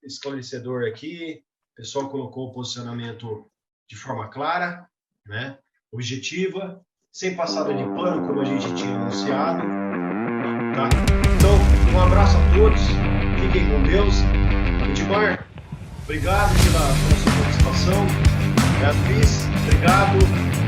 esclarecedor aqui. O pessoal colocou o posicionamento de forma clara, né? Objetiva, sem passada de pano, como a gente tinha anunciado. Tá? Então, um abraço a todos. Fiquem com Deus. Edmar, obrigado pela sua participação. Beatriz, obrigado.